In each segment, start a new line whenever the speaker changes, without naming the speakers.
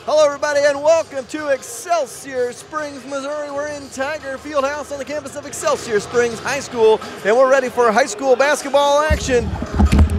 Hello, everybody, and welcome to Excelsior Springs, Missouri. We're in Tiger Fieldhouse on the campus of Excelsior Springs High School, and we're ready for high school basketball action.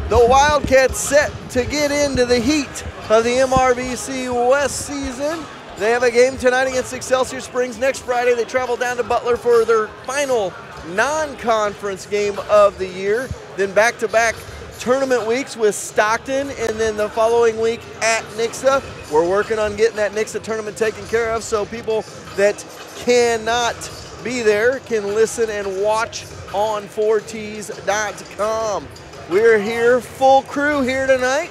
The Wildcats set to get into the heat of the MRVC West season. They have a game tonight against Excelsior Springs. Next Friday, they travel down to Butler for their final non-conference game of the year. Then back-to-back tournament weeks with Stockton, and then the following week at Nixa. We're working on getting that Nixa tournament taken care of so people that cannot be there can listen and watch on 4ts.com. We're here, full crew here tonight.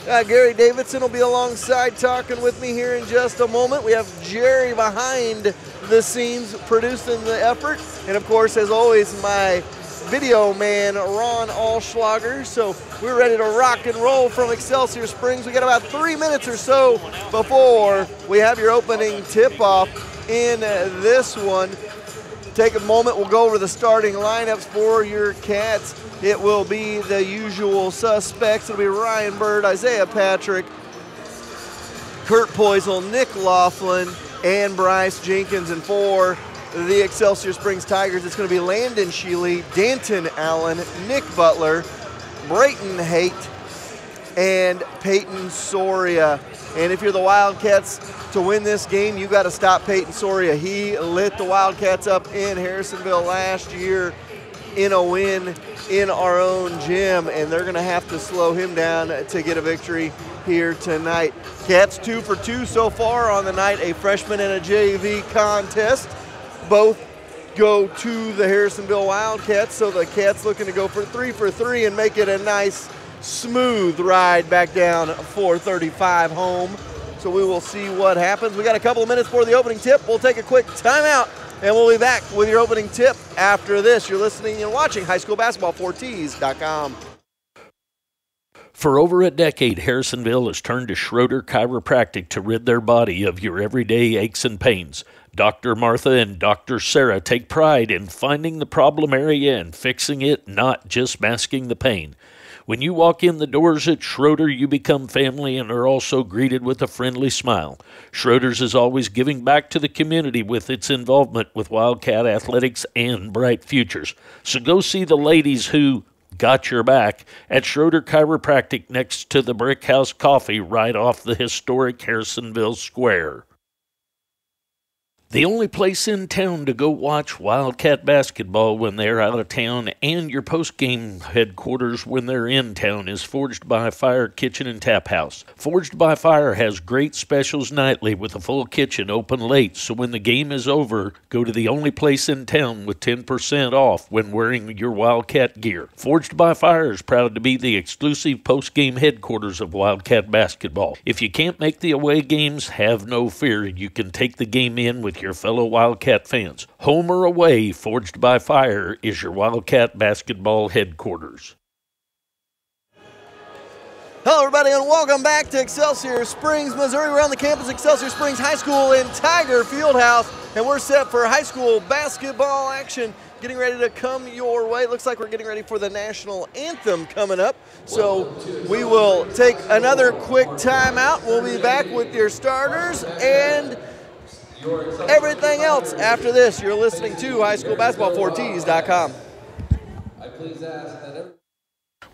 Gary Davidson will be alongside talking with me here in just a moment. We have Jerry behind the scenes producing the effort. And of course, as always, my video man, Ron Allschlager. So we're ready to rock and roll from Excelsior Springs. We got about 3 minutes or so before we have your opening tip-off in this one. Take a moment, we'll go over the starting lineups for your Cats. It will be the usual suspects. It'll be Ryan Bird, Isaiah Patrick, Kurt Poisel, Nick Laughlin, and Bryce Jenkins. And for the Excelsior Springs Tigers, it's going to be Landon Shealy, Danton Allen, Nick Butler, Brayton Haight, and Peyton Soria. And if you're the Wildcats, to win this game, you got to stop Peyton Soria. He lit the Wildcats up in Harrisonville last year in a win in our own gym, and they're going to have to slow him down to get a victory here tonight. Cats 2 for 2 so far on the night, a freshman and a JV contest. Both go to the Harrisonville Wildcats, so the Cats looking to go for 3 and make it a nice, smooth ride back down 435 home. So we will see what happens. We got a couple of minutes for the opening tip. We'll take a quick timeout, and we'll be back with your opening tip after this. You're listening and watching High School Basketball, 4ts.com.
For over a decade, Harrisonville has turned to Schroeder Chiropractic to rid their body of your everyday aches and pains. Dr. Martha and Dr. Sarah take pride in finding the problem area and fixing it, not just masking the pain. When you walk in the doors at Schroeder, you become family and are also greeted with a friendly smile. Schroeder's is always giving back to the community with its involvement with Wildcat athletics and bright futures. So go see the ladies who got your back at Schroeder Chiropractic next to the Brick House Coffee right off the historic Harrisonville Square. The only place in town to go watch Wildcat basketball when they're out of town, and your post-game headquarters when they're in town, is Forged by Fire Kitchen and Tap House. Forged by Fire has great specials nightly with a full kitchen open late, so when the game is over, go to the only place in town with 10% off when wearing your Wildcat gear. Forged by Fire is proud to be the exclusive post-game headquarters of Wildcat basketball. If you can't make the away games, have no fear. You can take the game in with your fellow Wildcat fans. Home or away, Forged by Fire is your Wildcat basketball headquarters.
Hello, everybody, and welcome back to Excelsior Springs, Missouri. We're on the campus of Excelsior Springs High School in Tiger Fieldhouse, and we're set for high school basketball action getting ready to come your way. It looks like we're getting ready for the national anthem coming up, so we will take another quick timeout. We'll be back with your starters and everything else after this. You're listening to High School Basketball, 4ts.com.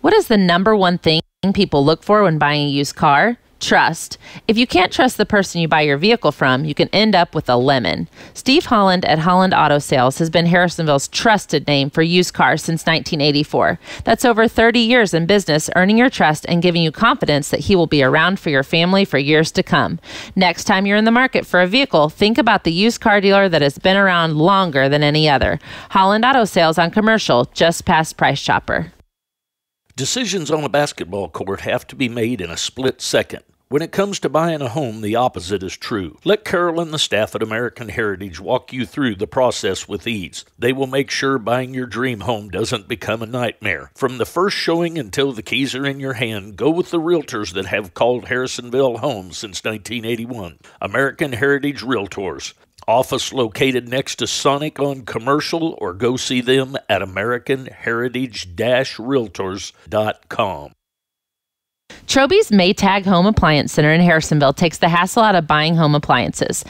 What is the number one thing people look for when buying a used car? Trust. If you can't trust the person you buy your vehicle from, you can end up with a lemon. Steve Holland at Holland Auto Sales has been Harrisonville's trusted name for used cars since 1984. That's over 30 years in business, earning your trust and giving you confidence that he will be around for your family for years to come. Next time you're in the market for a vehicle, think about the used car dealer that has been around longer than any other. Holland Auto Sales on Commercial, just past Price Chopper.
Decisions on a basketball court have to be made in a split second. When it comes to buying a home, the opposite is true. Let Carol and the staff at American Heritage walk you through the process with ease. They will make sure buying your dream home doesn't become a nightmare. From the first showing until the keys are in your hand, go with the realtors that have called Harrisonville home since 1981. American Heritage Realtors. Office located next to Sonic on Commercial, or go see them at AmericanHeritage-Realtors.com.
Troby's Maytag Home Appliance Center in Harrisonville takes the hassle out of buying home appliances.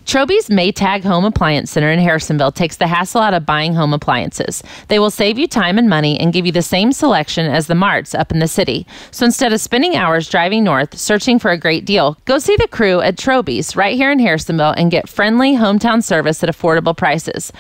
Troby's Maytag Home Appliance Center in Harrisonville takes the hassle out of buying home appliances. They will save you time and money and give you the same selection as the marts up in the city. So instead of spending hours driving north searching for a great deal, go see the crew at Troby's right here in Harrisonville and get friendly hometown service at affordable prices.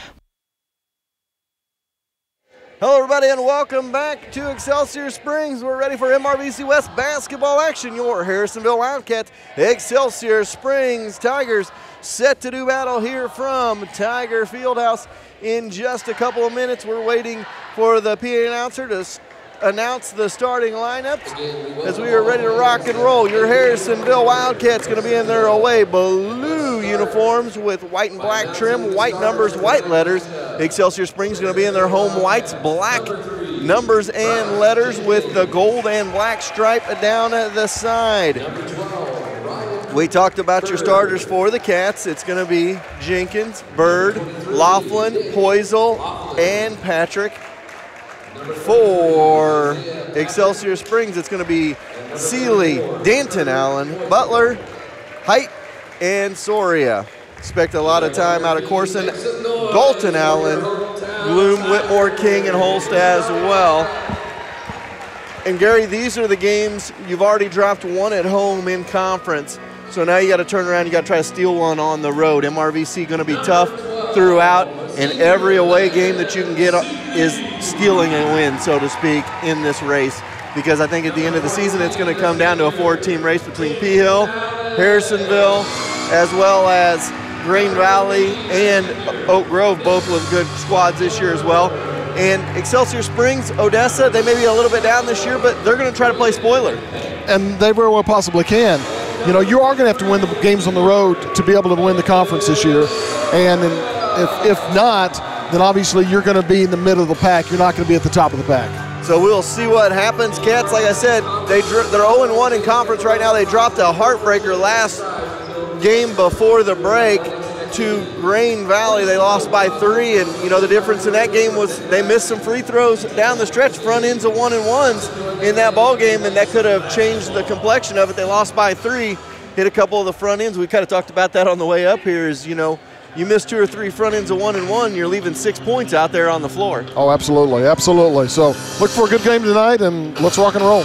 Hello, everybody, and welcome back to Excelsior Springs. We're ready for MRVC West basketball action. Your Harrisonville Wildcats, Excelsior Springs Tigers, set to do battle here from Tiger Fieldhouse in just a couple of minutes. We're waiting for the PA announcer to announce the starting lineups as we are ready to rock and roll. Your Harrisonville Wildcats going to be in their away blue uniforms with white and black trim, white numbers, white letters. Excelsior Springs going to be in their home whites, black numbers and letters with the gold and black stripe down at the side. We talked about your starters for the Cats. It's going to be Jenkins, Bird, Laughlin, Poisel, and Patrick. For Excelsior Springs, it's going to be Seeley, Danton Allen, Butler, Height, and Soria. Expect a lot of time out of Corson, Dalton Allen, Bloom, Whitmore, King, and Holst as well. And Gary, these are the games you've already dropped one at home in conference. So now you got to turn around, you got to try to steal one on the road. MRVC going to be tough throughout, and every away game that you can get is stealing a win, so to speak, in this race. Because I think at the end of the season, it's going to come down to a 4-team race between P Hill, Harrisonville, as well as Green Valley and Oak Grove, both with good squads this year as well. And Excelsior Springs, Odessa, they may be a little bit down this year, but they're going to try to play spoiler.
And they very well possibly can. You know, you are going to have to win the games on the road to be able to win the conference this year. And if not, then obviously you're going to be in the middle of the pack. You're not going to be at the top of the pack.
So we'll see what happens. Cats, like I said, they're 0-1 in conference right now. They dropped a heartbreaker last game before the break to Green Valley. They lost by 3, and you know the difference in that game was they missed some free throws down the stretch, front ends of 1-and-1s in that ball game, and that could have changed the complexion of it. They lost by 3, hit a couple of the front ends. We kind of talked about that on the way up here. Is you know you miss 2 or 3 front ends of 1-and-1, you're leaving 6 points out there on the floor.
Oh, absolutely, absolutely. So look for a good game tonight, and let's rock and roll.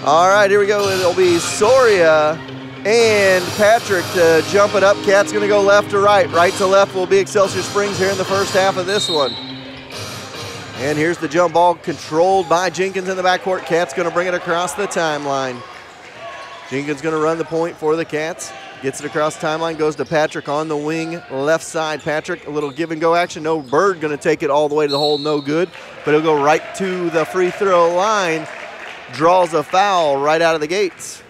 All right, here we go. It'll be Soria and Patrick to jump it up. Cat's going to go left to right. Right to left will be Excelsior Springs here in the first half of this one. And here's the jump ball controlled by Jenkins in the backcourt. Cat's going to bring it across the timeline. Jenkins going to run the point for the Cats. Gets it across the timeline, goes to Patrick on the wing, left side. Patrick, a little give and go action. No Bird going to take it all the way to the hole, no good. But he'll go right to the free throw line. Draws a foul right out of the gates.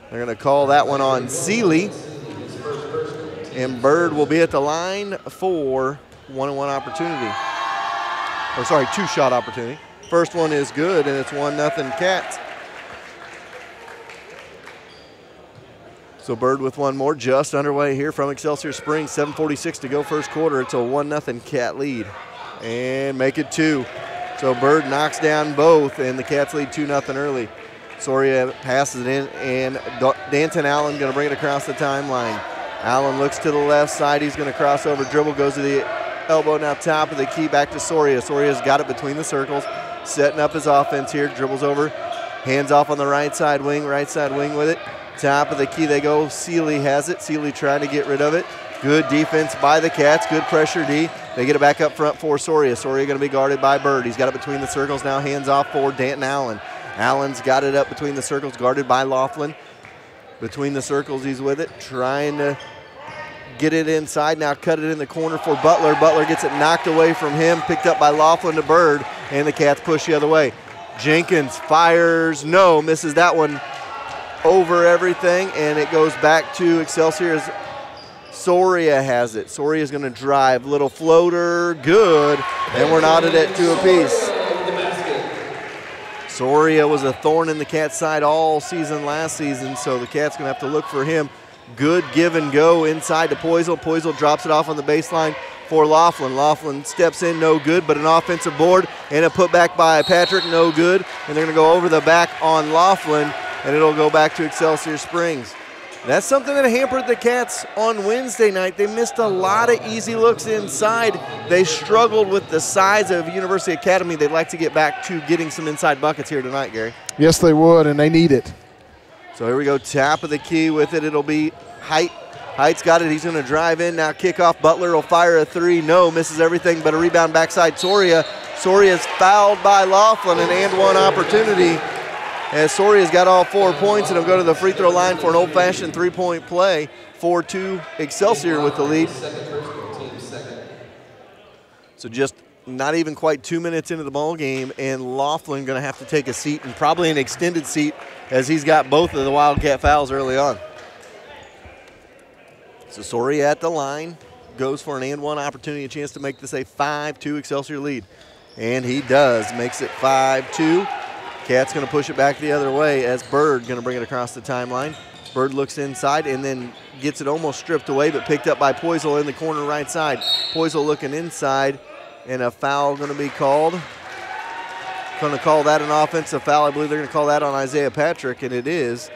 They're going to call that one on Seeley. And Bird will be at the line for 1-on-1 opportunity. Or sorry, 2-shot opportunity. First one is good, and it's 1-0 Cats. So Bird with one more, just underway here from Excelsior Springs. 7:46 to go first quarter. It's a 1-0 Cat lead. And make it 2. So Bird knocks down both, and the Cats lead 2-0 early. Soria passes it in, and Danton Allen going to bring it across the timeline. Allen looks to the left side. He's going to cross over, dribble, goes to the elbow, now top of the key, back to Soria. Soria's got it between the circles, setting up his offense here, dribbles over, hands off on the right side wing with it. Top of the key they go. Seeley has it. Seeley trying to get rid of it. Good defense by the Cats. Good pressure D. They get it back up front for Soria. Soria going to be guarded by Bird. He's got it between the circles now. Hands off for Danton Allen. Allen's got it up between the circles, guarded by Laughlin. Between the circles, he's with it, trying to get it inside. Now cut it in the corner for Butler. Butler gets it knocked away from him, picked up by Laughlin to Bird, and the Cats push the other way. Jenkins fires, no, misses that one over everything, and it goes back to Excelsior's. Soria has it. Soria's going to drive, little floater, good, and we're knotted at 2 apiece. Soria was a thorn in the Cats' side all season last season, so the Cats going to have to look for him. Good give and go inside to Poisel. Poisel drops it off on the baseline for Laughlin. Laughlin steps in, no good, but an offensive board and a putback by Patrick, no good. And they're going to go over the back on Laughlin, and it'll go back to Excelsior Springs. That's something that hampered the Cats on Wednesday night. They missed a lot of easy looks inside. They struggled with the size of University Academy. They'd like to get back to getting some inside buckets here tonight, Gary.
Yes, they would, and they need it.
So here we go, top of the key with it. It'll be Height. Height's got it. He's going to drive in. Now kickoff. Butler will fire a three. No, misses everything, but a rebound backside Soria. Soria's fouled by Laughlin, an and one opportunity. As Soria's got all 4 points, and he'll go to the free throw line for an old-fashioned three-point play. 4-2 Excelsior with the lead. So just not even quite 2 minutes into the ball game, and Laughlin going to have to take a seat, and probably an extended seat, as he's got both of the Wildcat fouls early on. So Soria at the line, goes for an and one opportunity, a chance to make this a 5-2 Excelsior lead. And he does, makes it 5-2. Cat's going to push it back the other way as Bird going to bring it across the timeline. Bird looks inside and then gets it almost stripped away, but picked up by Poisel in the corner right side. Poisel looking inside, and a foul going to be called. Going to call that an offensive foul. I believe they're going to call that on Isaiah Patrick, and it is.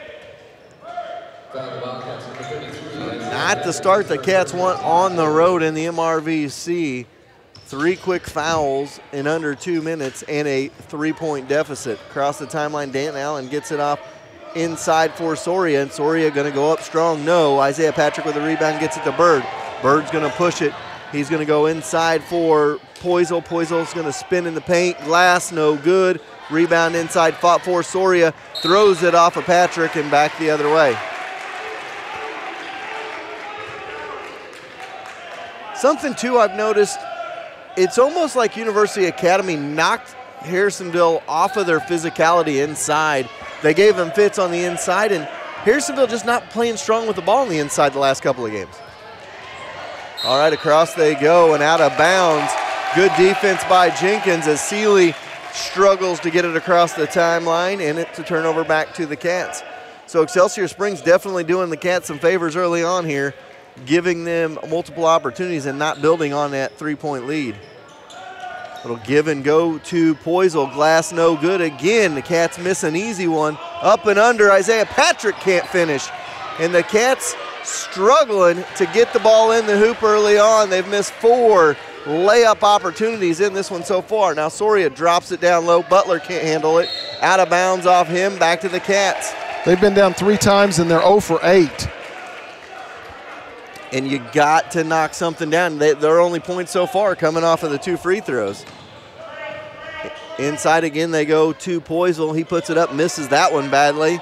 Not the start the Cats want on the road in the MRVC. 3 quick fouls in under 2 minutes and a 3-point deficit. Across the timeline, Dan Allen gets it off inside for Soria, and Soria going to go up strong. No, Isaiah Patrick with the rebound gets it to Bird. Bird's going to push it. He's going to go inside for Poisel. Poisel's going to spin in the paint. Glass, no good. Rebound inside, fought for Soria. Throws it off of Patrick and back the other way. Something, too, I've noticed, it's almost like University Academy knocked Harrisonville off of their physicality inside. They gave them fits on the inside, and Harrisonville just not playing strong with the ball on the inside the last couple of games. All right, across they go and out of bounds. Good defense by Jenkins as Seeley struggles to get it across the timeline, and it's a turnover back to the Cats. So Excelsior Springs definitely doing the Cats some favors early on here, giving them multiple opportunities and not building on that 3-point lead. It'll give and go to Poisel. Glass no good again. The Cats miss an easy one. Up and under. Isaiah Patrick can't finish. And the Cats struggling to get the ball in the hoop early on. They've missed 4 layup opportunities in this one so far. Now Soria drops it down low. Butler can't handle it. Out of bounds off him. Back to the Cats.
They've been down 3 times and they're 0 for 8.
And you got to knock something down. Their only points so far coming off of the 2 free throws. Inside again they go to Poisel. He puts it up, misses that one badly.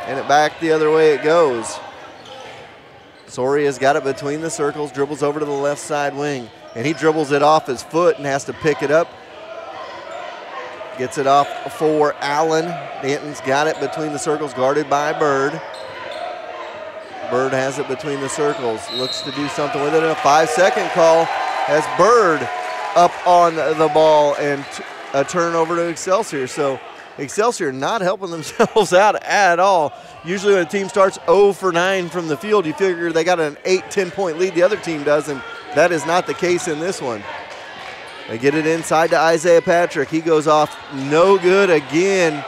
And it back the other way it goes. Soria's got it between the circles, dribbles over to the left side wing. And he dribbles it off his foot and has to pick it up. Gets it off for Allen. Danton's got it between the circles, guarded by Bird. Bird has it between the circles, looks to do something with it, and a 5-second call has Bird up on the ball and a turnover to Excelsior. So Excelsior not helping themselves out at all. Usually when a team starts 0 for 9 from the field, you figure they got an 8-10 point lead, the other team does, and that is not the case in this one. They get it inside to Isaiah Patrick. He goes off no good again.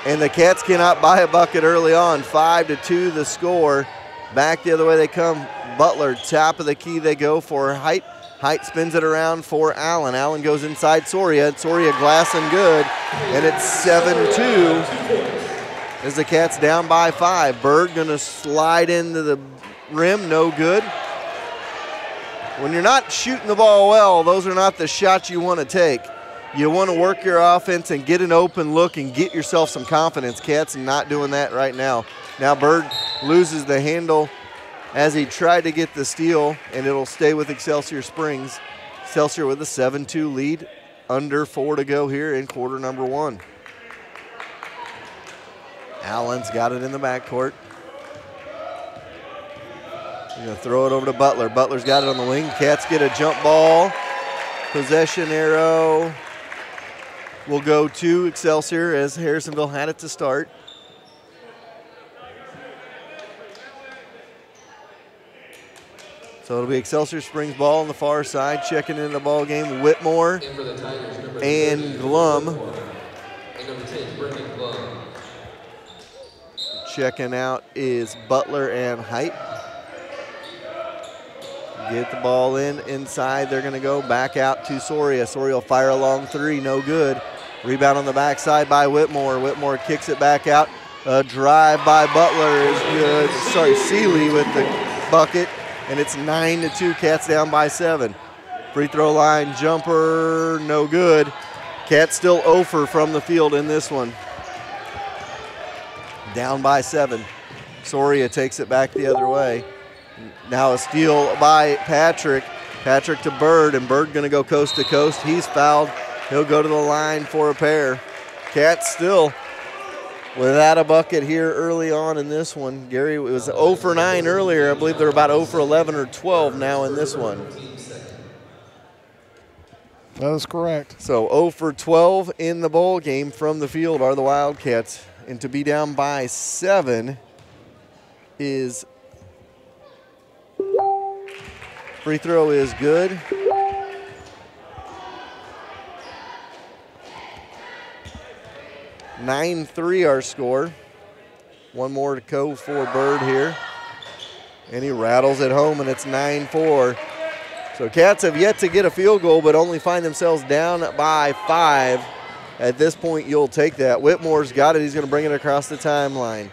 And the Cats cannot buy a bucket early on. 5-2 the score. Back the other way they come. Butler, top of the key they go for Height. Height spins it around for Allen. Allen goes inside Soria. Soria glass and good. And it's 7-2 as the Cats down by 5. Bird going to slide into the rim. No good. When you're not shooting the ball well, those are not the shots you want to take. You want to work your offense and get an open look and get yourself some confidence. Cats not doing that right now. Now Bird loses the handle as he tried to get the steal, and it'll stay with Excelsior Springs. Excelsior with a 7-2 lead, under 4 to go here in quarter number 1. Allen's got it in the backcourt. He's going to throw it over to Butler. Butler's got it on the wing. Cats get a jump ball. Possession arrow will go to Excelsior as Harrisonville had it to start. So it'll be Excelsior Springs ball on the far side. Checking into the ball game, Whitmore and Glum. Checking out is Butler and Height. Get the ball inside. They're going to go back out to Soria. Soria will fire a long three, no good. Rebound on the backside by Whitmore. Whitmore kicks it back out. A drive by Butler is good. Sorry, Seeley with the bucket, and it's 9-2. Cats down by 7. Free throw line jumper, no good. Cats still 0 from the field in this one. Down by 7. Soria takes it back the other way. Now a steal by Patrick. Patrick to Bird, and Bird going to go coast to coast. He's fouled. He'll go to the line for a pair. Cats still without a bucket here early on in this one. Gary, it was 0 for 9 earlier. I believe they're about 0 for 11 or 12 now in this one.
That is correct.
So 0 for 12 in the bowl game from the field are the Wildcats. And to be down by 7 is free throw is good. (9-3) our score. One more to go for Bird here. And he rattles it home, and it's 9-4. So Cats have yet to get a field goal, but only find themselves down by 5. At this point, you'll take that. Whitmore's got it. He's going to bring it across the timeline.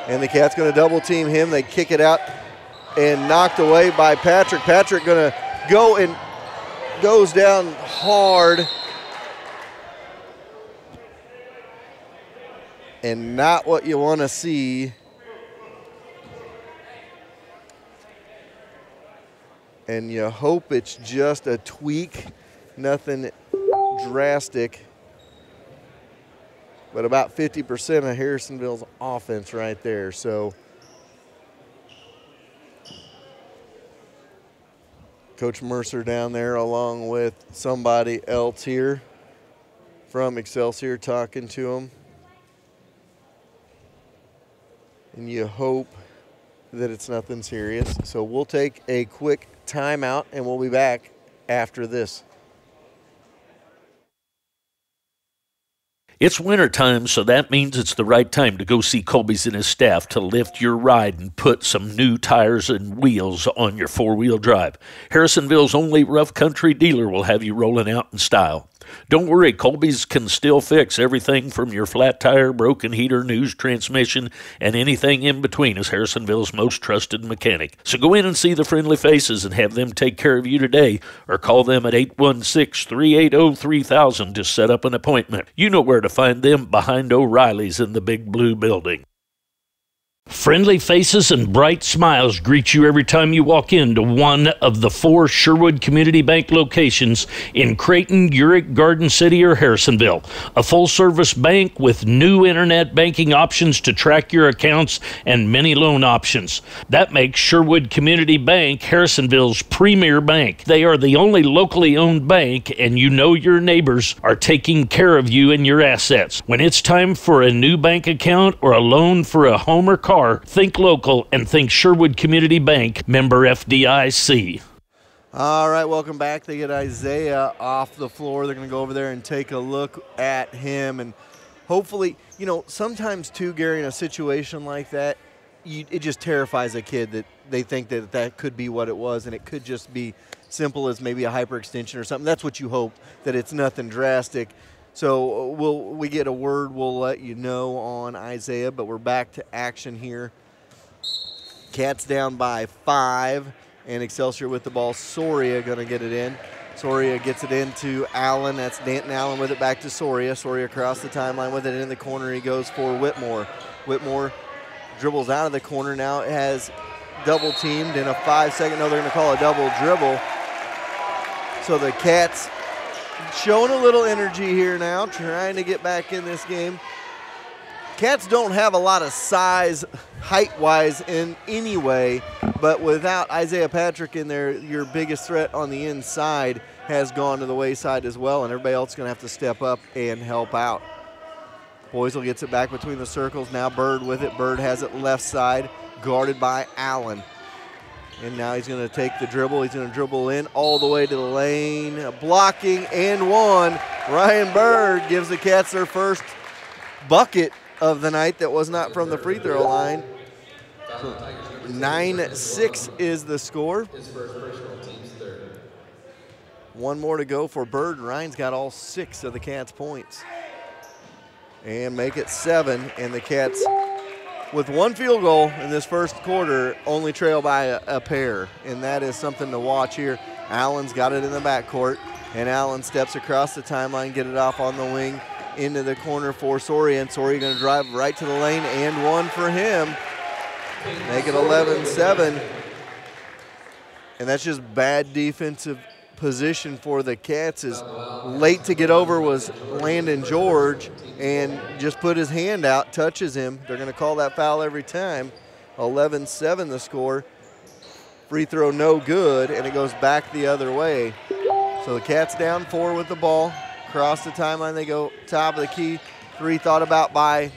And the Cats going to double team him. They kick it out and knocked away by Patrick. Patrick going to go and goes down hard. And not what you want to see. And you hope it's just a tweak, nothing drastic. But about 50% of Harrisonville's offense right there. So Coach Mercer down there along with somebody else here from Excelsior talking to him. And you hope that it's nothing serious. So we'll take a quick timeout and we'll be back after this.
It's wintertime, so that means it's the right time to go see Colby's and his staff to lift your ride and put some new tires and wheels on your four-wheel drive. Harrisonville's only rough country dealer will have you rolling out in style. Don't worry, Colby's can still fix everything from your flat tire, broken heater, news transmission, and anything in between as Harrisonville's most trusted mechanic. So go in and see the friendly faces and have them take care of you today, or call them at 816-380-3000 to set up an appointment. You know where to find them, behind O'Reilly's in the big blue building. Friendly faces and bright smiles greet you every time you walk into one of the 4 Sherwood Community Bank locations in Creighton, Urick, Garden City, or Harrisonville. A full-service bank with new internet banking options to track your accounts and many loan options. That makes Sherwood Community Bank Harrisonville's premier bank. They are the only locally owned bank, and you know your neighbors are taking care of you and your assets. When it's time for a new bank account or a loan for a home or car, think local and think Sherwood Community Bank, member FDIC.
All right, welcome back. They get Isaiah off the floor. They're going to go over there and take a look at him. And hopefully, you know, sometimes too, Gary, in a situation like that, it just terrifies a kid that they think that that could be what it was, and it could just be simple as maybe a hyperextension or something. That's what you hope, that it's nothing drastic. So we get a word, we'll let you know on Isaiah, but we're back to action here. Cats down by 5, and Excelsior with the ball. Soria going to get it in. Soria gets it into Allen. That's Danton Allen with it back to Soria. Soria across the timeline with it in the corner. He goes for Whitmore. Whitmore dribbles out of the corner. Now it has double teamed in a 5-second. No, they're going to call a double dribble. So the Cats showing a little energy here now, trying to get back in this game. Cats don't have a lot of size, height-wise, in any way, but without Isaiah Patrick in there, your biggest threat on the inside has gone to the wayside as well, and everybody else is going to have to step up and help out. Boysel gets it back between the circles. Now Bird with it. Bird has it left side, guarded by Allen. And now he's going to take the dribble. He's going to dribble in all the way to the lane. Blocking and one. Ryan Bird gives the Cats their first bucket of the night that was not from the free throw line. 9-6 is the score. One more to go for Bird. Ryan's got all 6 of the Cats' points. And make it 7. And the Cats, with one field goal in this first quarter, only trail by a pair. And that is something to watch here. Allen's got it in the backcourt. And Allen steps across the timeline, get it off on the wing into the corner for Soria. And Soria going to drive right to the lane, and one for him. Make it 11-7. And that's just bad defensive position for the Cats. Is late to get over was Landon George, and just put his hand out, touches him. They're going to call that foul every time. 11-7 the score. Free throw no good, and it goes back the other way. So the Cats down 4 with the ball. Across the timeline they go, top of the key. 3 thought about by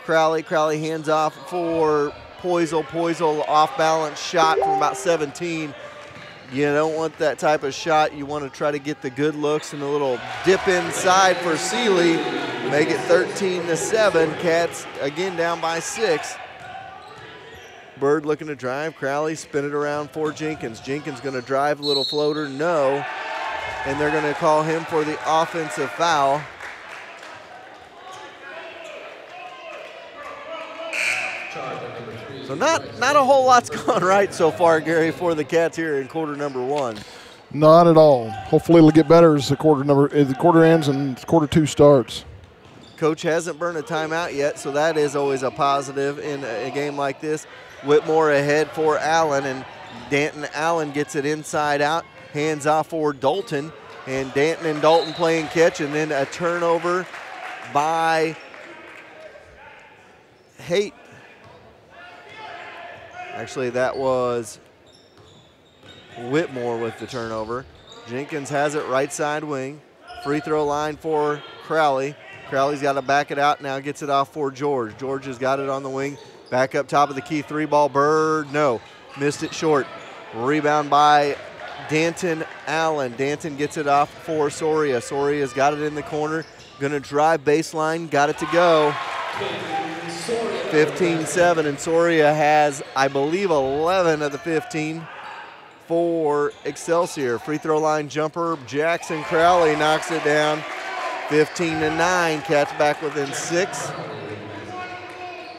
Crowley. Crowley hands off for Poisel. Poisel off balance shot from about 17. You don't want that type of shot. You want to try to get the good looks and a little dip inside for Seeley. Make it 13-7. Cats again down by 6. Bird looking to drive. Crowley spin it around for Jenkins. Jenkins going to drive, a little floater, no. And they're going to call him for the offensive foul. So not a whole lot's gone right so far, Gary, for the Cats here in quarter number 1.
Not at all. Hopefully it'll get better as the quarter ends and quarter 2 starts.
Coach hasn't burned a timeout yet, so that is always a positive in a game like this. Whitmore ahead for Allen, and Danton Allen gets it inside out, hands off for Dalton, and Danton and Dalton playing catch, and then a turnover by Haight. Actually, that was Whitmore with the turnover. Jenkins has it right side wing. Free throw line for Crowley. Crowley's got to back it out now, gets it off for George. George has got it on the wing. Back up top of the key, 3-ball. Bird, no. Missed it short. Rebound by Danton Allen. Danton gets it off for Soria. Soria's got it in the corner. Going to drive baseline, got it to go. 15-7, and Soria has, I believe, 11 of the 15 for Excelsior. Free throw line jumper. Jackson Crowley knocks it down. 15-9. Cats back within 6.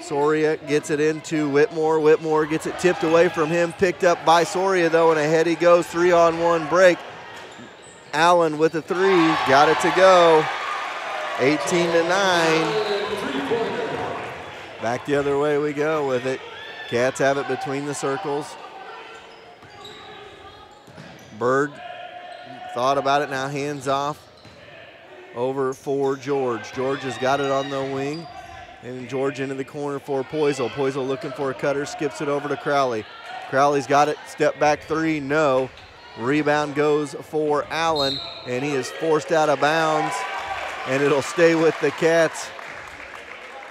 Soria gets it into Whitmore. Whitmore gets it tipped away from him. Picked up by Soria, though, and ahead he goes. 3-on-1 break. Allen with a 3. Got it to go. 18-9. Back the other way we go with it. Cats have it between the circles. Bird thought about it, now hands off over for George. George has got it on the wing, and George into the corner for Poisel. Poisel looking for a cutter, skips it over to Crowley. Crowley's got it, step back 3, no. Rebound goes for Allen, and he is forced out of bounds, and it'll stay with the Cats.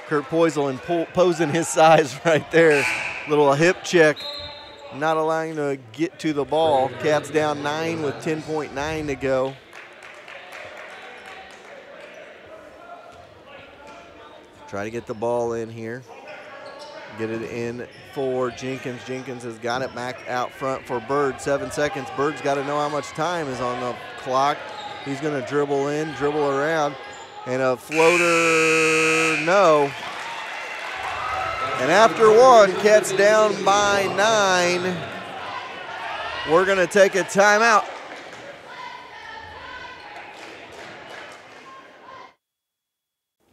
Kurt Poisel imposing his size right there. Little hip check, not allowing him to get to the ball. Cats down 9 with 10.9 to go. Try to get the ball in here. Get it in for Jenkins. Jenkins has got it back out front for Bird. 7 seconds. Bird's got to know how much time is on the clock. He's going to dribble in, dribble around. And a floater, no. And after 1, Cats down by 9. We're going to take a timeout.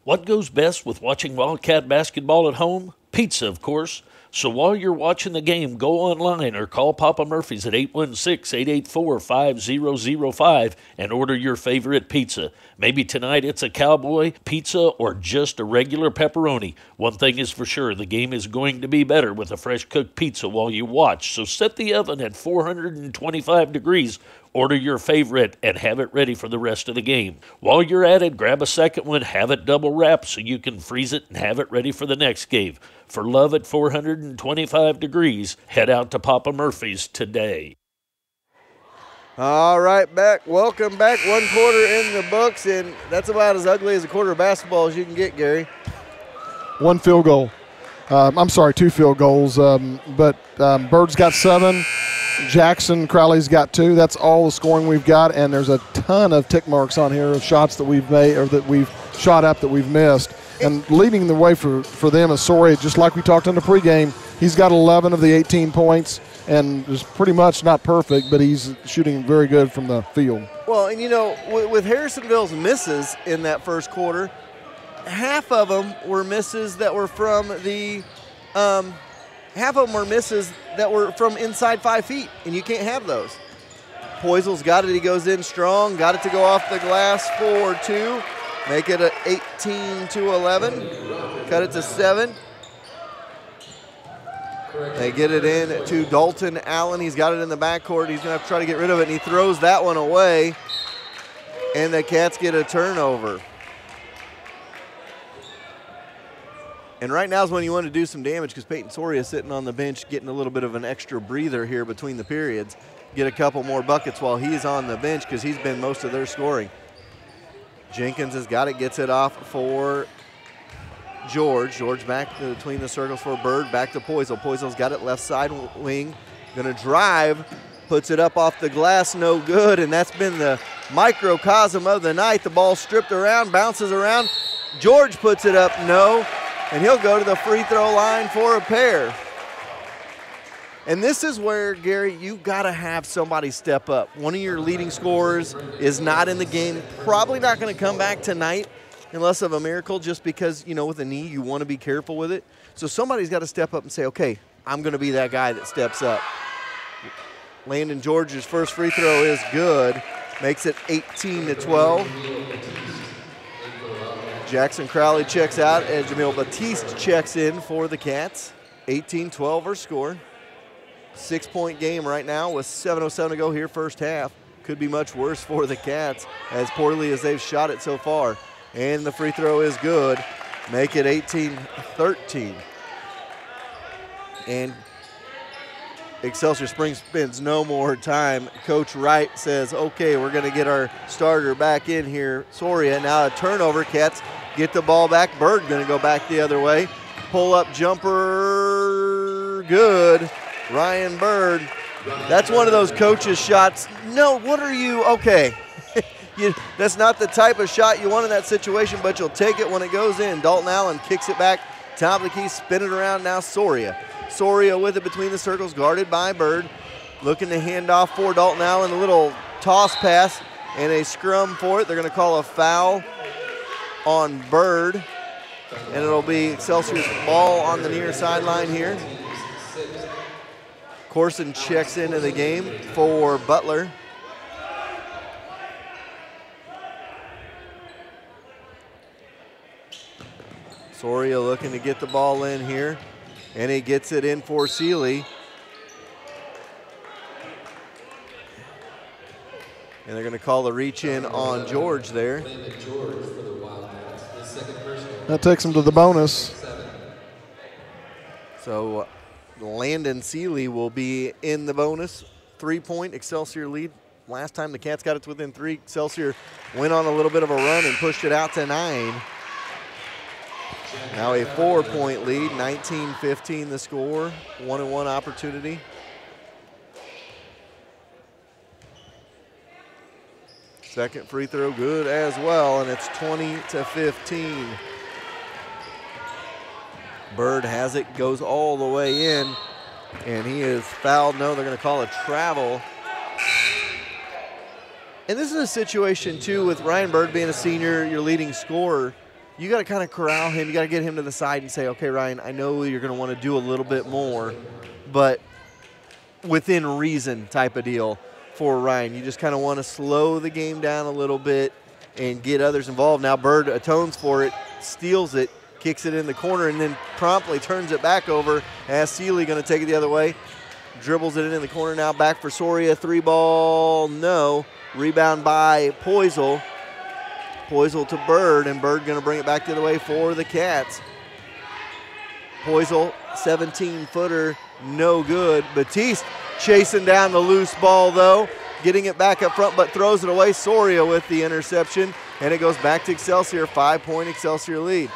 What goes best with watching Wildcat basketball at home? Pizza, of course. So while you're watching the game, go online or call Papa Murphy's at 816-884-5005 and order your favorite pizza. Maybe tonight it's a cowboy pizza or just a regular pepperoni. One thing is for sure, the game is going to be better with a fresh cooked pizza while you watch. So set the oven at 425 degrees. Order your favorite and have it ready for the rest of the game. While you're at it, grab a second one, have it double wrapped so you can freeze it and have it ready for the next game. For love at 425 degrees, head out to Papa Murphy's today.
All right, welcome back. 1 quarter in the books, and that's about as ugly as a quarter of basketball as you can get, Gary.
1 field goal. I'm sorry, 2 field goals, but Bird's got 7. Jackson Crowley's got 2. That's all the scoring we've got, and there's a ton of tick marks on here of shots that we've made or that we've shot up that we've missed. And leading the way for them is Soria, just like we talked in the pregame. He's got 11 of the 18 points and is pretty much not perfect, but he's shooting very good from the field.
Well, and with Harrisonville's misses in that first quarter, half of them were misses that were from inside 5 feet, and you can't have those. Poisel's got it. He goes in strong, got it to go off the glass for 2. Make it 18-11. Cut it to 7. They get it in to Dalton Allen. He's got it in the backcourt. He's going to have to try to get rid of it, and he throws that one away, and the Cats get a turnover. And right now is when you want to do some damage because Peyton Soria is sitting on the bench getting a little bit of an extra breather here between the periods. Get a couple more buckets while he's on the bench because he's been most of their scoring. Jenkins has got it, gets it off for George. George back between the circles for Bird, back to Poisel. Poisel's got it left side wing. Gonna drive, puts it up off the glass, no good, and that's been the microcosm of the night. The ball stripped around, bounces around. George puts it up, no, and he'll go to the free throw line for a pair. And this is where, Gary, you've got to have somebody step up. One of your leading scorers is not in the game, probably not going to come back tonight unless of a miracle, just because, with a knee, you want to be careful with it. So somebody's got to step up and say, okay, I'm going to be that guy that steps up. Landon George's first free throw is good, makes it 18-12. Jackson Crowley checks out, and Jamil Batiste checks in for the Cats. 18-12 our score. 6-point game right now with 7:07 to go here first half. Could be much worse for the Cats as poorly as they've shot it so far. And the free throw is good. Make it 18-13. And Excelsior Springs spends no more time. Coach Wright says, okay, we're going to get our starter back in here. Soria, now a turnover. Cats get the ball back. Bird going to go back the other way. Pull-up jumper, good. Ryan Bird, that's one of those coaches' shots. No, what are you? Okay. That's not the type of shot you want in that situation, but you'll take it when it goes in. Dalton Allen kicks it back. Top of the key, spin it around now, Soria. Soria with it between the circles, guarded by Bird. Looking to hand off for Dalton Allen. A little toss pass and a scrum for it. They're going to call a foul on Bird, and it'll be Excelsior's ball on the near sideline here. Corson checks into the game for Butler. Soria looking to get the ball in here, and he gets it in for Seeley. And they're going to call the reach in on George there.
That takes him to the bonus.
So Landon Seeley will be in the bonus. 3-point Excelsior lead. Last time the Cats got it to within 3, Excelsior went on a little bit of a run and pushed it out to 9. Now a 4-point lead, 19-15 the score, 1-and-1 opportunity. Second free throw good as well, and it's 20-15. Bird has it, goes all the way in, and he is fouled. No, they're going to call a travel. And this is a situation, too, with Ryan Bird being a senior, your leading scorer. You got to kind of corral him. You got to get him to the side and say, okay, Ryan, I know you're going to want to do a little bit more, but within reason type of deal for Ryan. You just kind of want to slow the game down a little bit and get others involved. Now Bird atones for it, steals it, kicks it in the corner, and then promptly turns it back over as Seeley going to take it the other way. Dribbles it in the corner now, back for Soria. 3-ball, no. Rebound by Poisel. Poisel to Bird, and Bird going to bring it back the other way for the Cats. Poisel, 17-footer, no good. Batiste chasing down the loose ball, though, getting it back up front, but throws it away. Soria with the interception, and it goes back to Excelsior, 5-point Excelsior lead.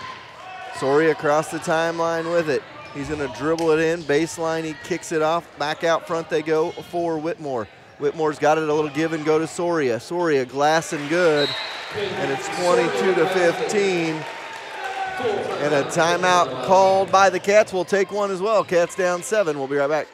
Soria across the timeline with it. He's going to dribble it in, baseline, he kicks it off. Back out front they go for Whitmore. Whitmore's got it, a little give and go to Soria. Soria glassing good, and it's 22-15. And a timeout called by the Cats. We'll take one as well. Cats down 7. We'll be right back.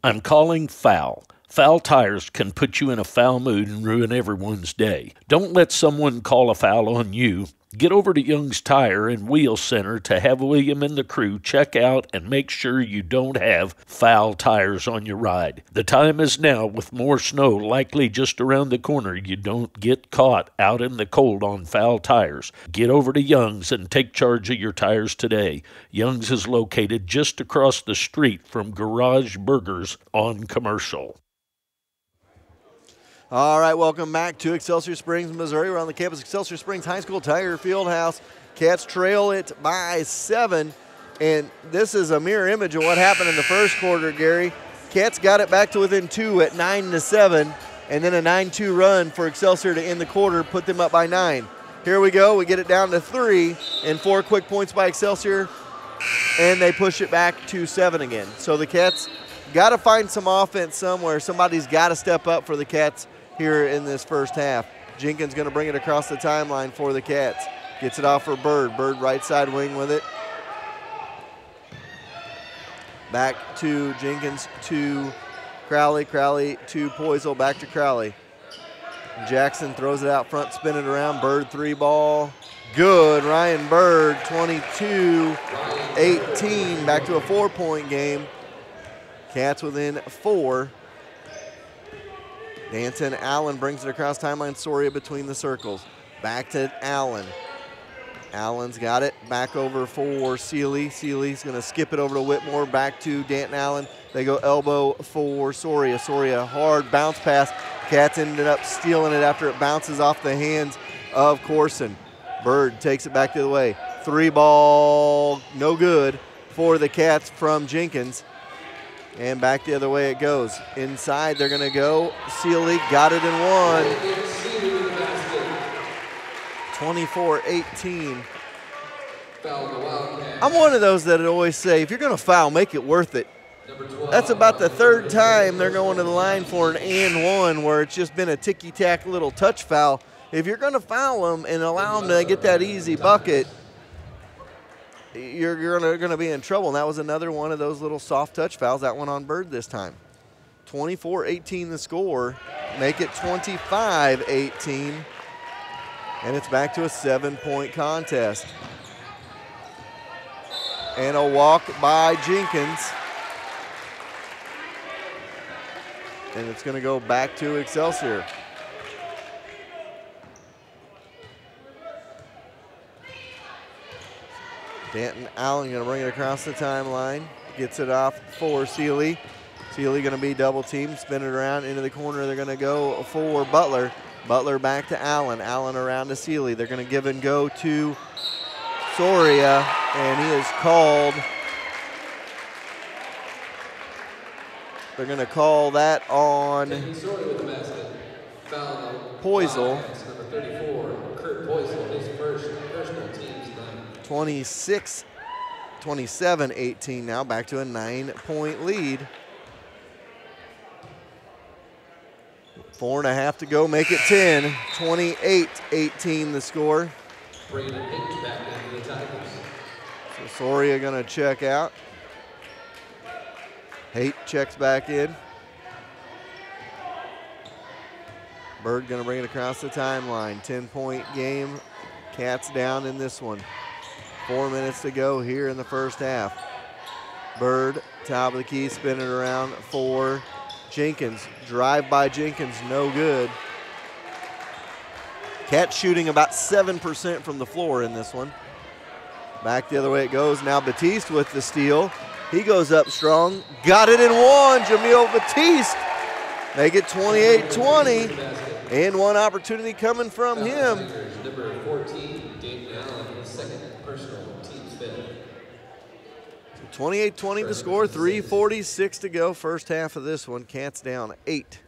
I'm calling foul. Foul tires can put you in a foul mood and ruin everyone's day. Don't let someone call a foul on you. Get over to Young's Tire and Wheel Center to have William and the crew check out and make sure you don't have foul tires on your ride. The time is now, with more snow likely just around the corner. You don't get caught out in the cold on foul tires. Get over to Young's and take charge of your tires today. Young's is located just across the street from Garage Burgers on Commercial.
All right, welcome back to Excelsior Springs, Missouri. We're on the campus of Excelsior Springs High School Tire Fieldhouse. Cats trail it by 7, and this is a mirror image of what happened in the first quarter, Gary. Cats got it back to within 2 at 9-7, and then a 9-2 run for Excelsior to end the quarter, put them up by 9. Here we go. We get it down to 3, and 4 quick points by Excelsior, and they push it back to 7 again. So the Cats got to find some offense somewhere. Somebody's got to step up for the Cats here in this first half. Jenkins going to bring it across the timeline for the Cats. Gets it off for Bird. Bird right side wing with it. Back to Jenkins to Crowley. Crowley to Poisel. Back to Crowley. Jackson throws it out front, spin it around. Bird 3 ball. Good. Ryan Bird, 22-18. Back to a 4-point game. Cats within 4. Danton Allen brings it across timeline. Soria between the circles. Back to Allen. Allen's got it. Back over for Seeley. Seeley's going to skip it over to Whitmore. Back to Danton Allen. They go elbow for Soria. Soria, hard bounce pass. Cats ended up stealing it after it bounces off the hands of Corson. Bird takes it back the other way. 3 ball, no good for the Cats from Jenkins. And back the other way it goes. Inside they're going to go. Seeley got it in 1. 24-18. I'm one of those that always say, if you're going to foul, make it worth it. That's about the 3rd time they're going to the line for an and 1 where it's just been a ticky-tack little touch foul. If you're going to foul them and allow them to get that easy bucket, you're going to be in trouble. And that was another one of those little soft touch fouls. That one on Bird this time. 24-18 the score. Make it 25-18. And it's back to a 7-point contest. And a walk by Jenkins. And it's going to go back to Excelsior. Danton Allen going to bring it across the timeline. Gets it off for Seeley. Seeley going to be double teamed. Spin it around into the corner. They're going to go for Butler. Butler back to Allen. Allen around to Seeley. They're going to give and go to Soria. And he is called. They're going to call that on Poisel. 27-18 now, back to a 9-point lead. 4.5 to go, make it 10. 28-18 the score. So Soria gonna check out. Haight checks back in. Bird gonna bring it across the timeline. 10-point game. Cats down in this one. 4 minutes to go here in the first half. Bird, top of the key, spin it around for Jenkins. Drive by Jenkins, no good. Cats shooting about 7% from the floor in this one. Back the other way it goes. Now Batiste with the steal. He goes up strong. Got it in 1. Jamil Batiste. Make it 28-20. And one opportunity coming from him.
Number 14, Dayton Allen, his 2nd personal.
28-20 to score, 3:46 to go. First half of this one, Cats down 8.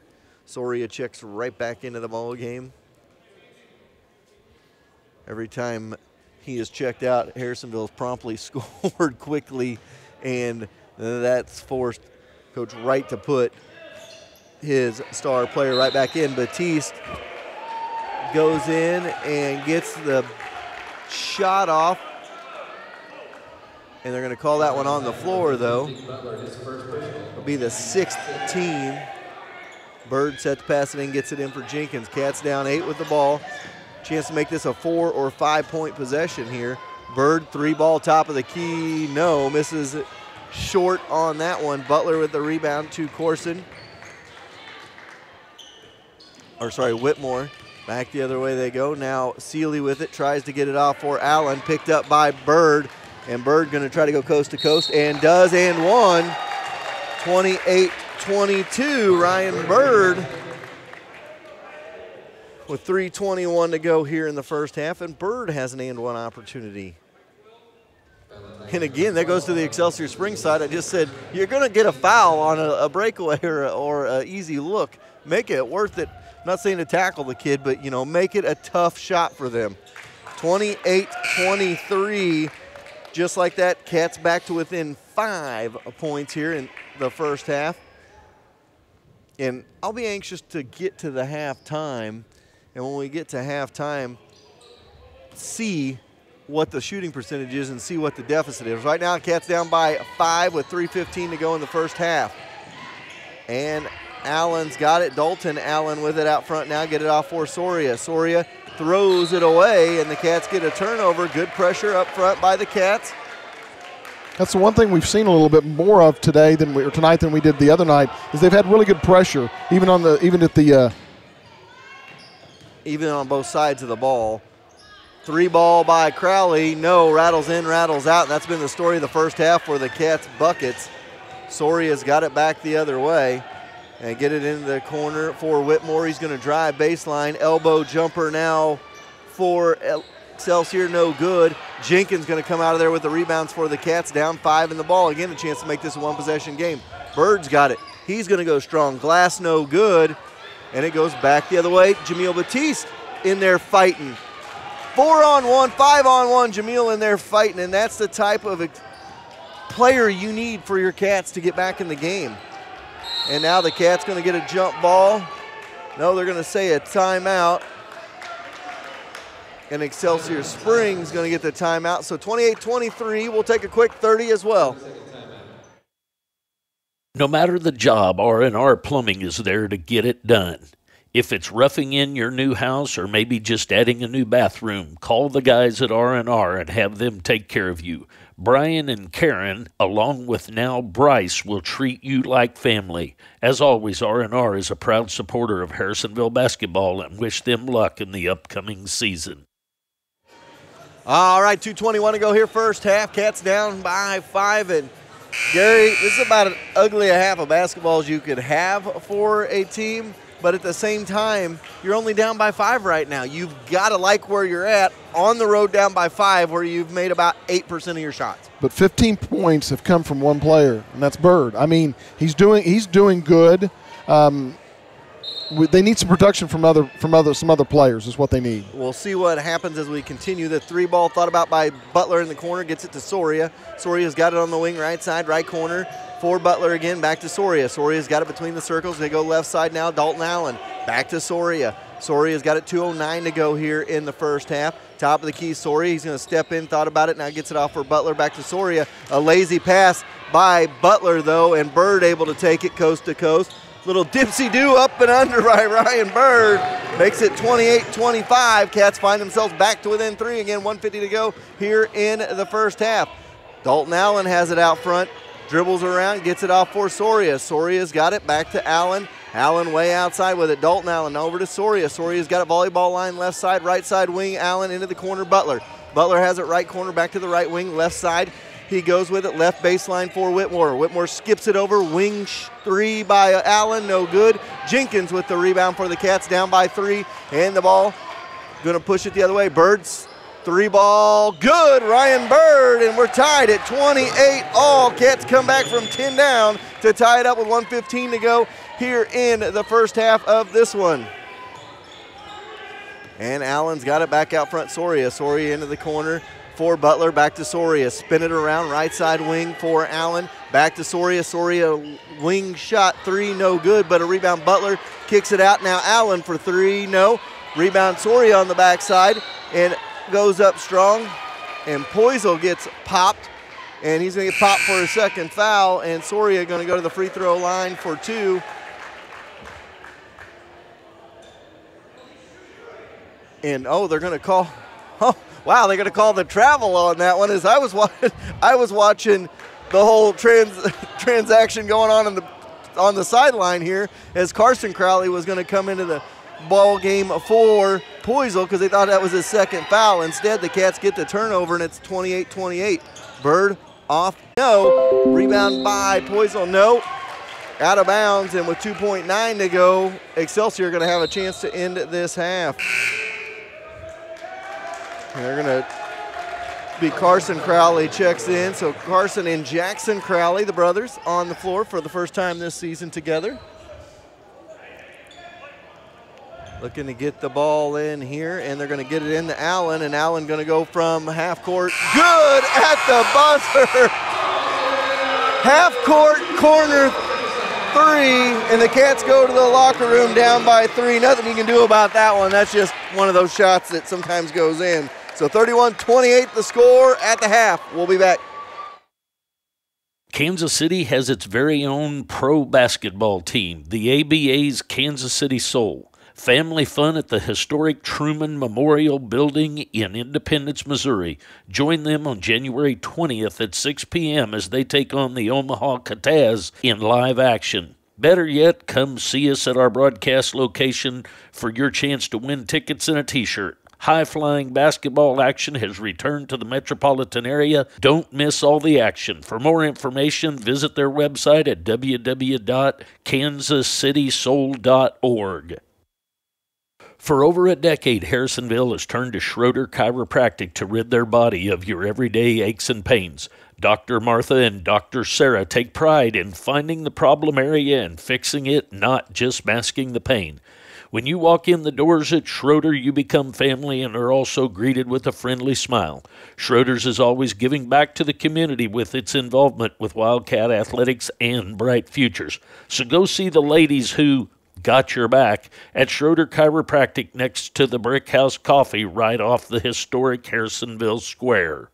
Soria checks right back into the ball game. Every time he is checked out, Harrisonville has promptly scored quickly, and that's forced Coach Wright to put his star player right back in. Batiste goes in and gets the shot off, and they're going to call that one on the floor, though. It'll be the 6th team. Bird set to pass it in, gets it in for Jenkins. Cats down 8 with the ball. Chance to make this a 4 or 5 point possession here. Bird, 3-ball, top of the key. No, misses short on that one. Butler with the rebound to Corson. Whitmore. Back the other way they go. Now Seeley with it, tries to get it off for Allen. Picked up by Bird, and Bird going to try to go coast to coast, and does, and one. 28-22, Ryan Bird with 3:21 to go here in the first half, and Bird has an and one opportunity. And again, that goes to the Excelsior Spring side. I just said, you're going to get a foul on a breakaway or an easy look. Make it worth it. I'm not saying to tackle the kid, but, make it a tough shot for them. 28-23, just like that, Cats back to within 5 points here in the first half. And I'll be anxious to get to the halftime. And when we get to halftime, see what the shooting percentage is and see what the deficit is. Right now, Cats down by 5 with 3:15 to go in the first half. And Allen's got it. Dalton Allen with it out front now. Get it off for Soria. Soria throws it away, and the Cats get a turnover. Good pressure up front by the Cats.
That's the one thing we've seen a little bit more of tonight than we did the other night, is they've had really good pressure, even on both sides of the ball. 3-ball by Crowley. No, rattles in, rattles out. And that's been the story of the first half for the Cats buckets. Soria's got it back the other way and get it into the corner for Whitmore. He's going to drive baseline. Elbow jumper now for Excelsior, no good. Jenkins going to come out of there with the rebounds for the Cats, down 5 in the ball. Again, a chance to make this a one-possession game. Bird's got it. He's going to go strong. Glass, no good. And it goes back the other way. Jamil Batiste in there fighting. 4-on-1, 5-on-1, Jamil in there fighting, and that's the type of player you need for your Cats to get back in the game. And now the Cats going to get a jump ball. No, they're going to say a timeout. And Excelsior Springs going to get the timeout. So 28-23, we'll take a quick 30 as well.
No matter the job, R&R Plumbing is there to get it done. If it's roughing in your new house or maybe just adding a new bathroom, call the guys at R&R and have them take care of you. Brian and Karen, along with now Bryce, will treat you like family. As always, R&R is a proud supporter of Harrisonville basketball and wish them luck in the upcoming season.
All right, 2:21 to go here first half. Cats down by 5, and Gary, this is about as ugly a half of basketball as you could have for a team. But at the same time, you're only down by 5 right now. You've got to like where you're at on the road down by 5, where you've made about 8% of your shots.
But 15 points have come from one player, and that's Bird. I mean, he's doing good. They need some production from some other players is what they need.
We'll see what happens as we continue. The 3-ball thought about by Butler in the corner, gets it to Soria. Soria's got it on the wing, right side, right corner. For Butler again, back to Soria. Soria's got it between the circles. They go left side now, Dalton Allen. Back to Soria. Soria's got it, 2:09 to go here in the first half. Top of the key, Soria. He's going to step in, thought about it, now gets it off for Butler. Back to Soria. A lazy pass by Butler, though, and Bird able to take it coast to coast. Little dipsy-do up and under by Ryan Bird. Makes it 28-25. Cats find themselves back to within 3 again, 1:50 to go here in the first half. Dalton Allen has it out front. Dribbles around, gets it off for Soria. Soria's got it, back to Allen. Allen way outside with it. Dalton Allen over to Soria. Soria's got it, volleyball line, left side, right side wing. Allen into the corner, Butler. Butler has it right corner, back to the right wing, left side. He goes with it, left baseline for Whitmore. Whitmore skips it over, wing 3 by Allen, no good. Jenkins with the rebound for the Cats, down by 3, and the ball going to push it the other way. Birds Three ball, good, Ryan Bird, and we're tied at 28 all. Cats come back from 10 down to tie it up with 1:15 to go here in the first half of this one. And Allen's got it back out front, Soria. Soria into the corner for Butler, back to Soria. Spin it around, right side wing for Allen. Back to Soria. Soria wing shot, three, no good, but a rebound. Butler kicks it out. Now Allen for three, no. Rebound Soria on the backside, and goes up strong, and Poisel gets popped, and he's going to get popped for a second foul, and Soria going to go to the free throw line for two. And they're going to call, wow, they're going to call the travel on that one. As I was watching the whole transaction going on the sideline here, as Carson Crowley was going to come into the ball game for Poisel because they thought that was his second foul. Instead, the Cats get the turnover, and it's 28-28. Bird off, no. Rebound by Poisel, no. Out of bounds, and with 2.9 to go, Excelsior are going to have a chance to end this half. And they're going to be Carson Crowley checks in. So Carson and Jackson Crowley, the brothers, on the floor for the first time this season together. Looking to get the ball in here, and they're going to get it into Allen, and Allen going to go from half court. Good at the buzzer. Half court corner three, and the Cats go to the locker room down by three. Nothing you can do about that one. That's just one of those shots that sometimes goes in. So 31-28 the score at the half. We'll be back.
Kansas City has its very own pro basketball team, the ABA's Kansas City Soul. Family fun at the historic Truman Memorial Building in Independence, Missouri. Join them on January 20th at 6 p.m. as they take on the Omaha Cataz in live action. Better yet, come see us at our broadcast location for your chance to win tickets and a t-shirt. High-flying basketball action has returned to the metropolitan area. Don't miss all the action. For more information, visit their website at www.kansascitysoul.org. For over a decade, Harrisonville has turned to Schroeder Chiropractic to rid their body of your everyday aches and pains. Dr. Martha and Dr. Sarah take pride in finding the problem area and fixing it, not just masking the pain. When you walk in the doors at Schroeder, you become family and are also greeted with a friendly smile. Schroeder's is always giving back to the community with its involvement with Wildcat athletics and bright futures. So go see the ladies who got your back at Schroeder Chiropractic next to the Brick House Coffee right off the historic Harrisonville Square.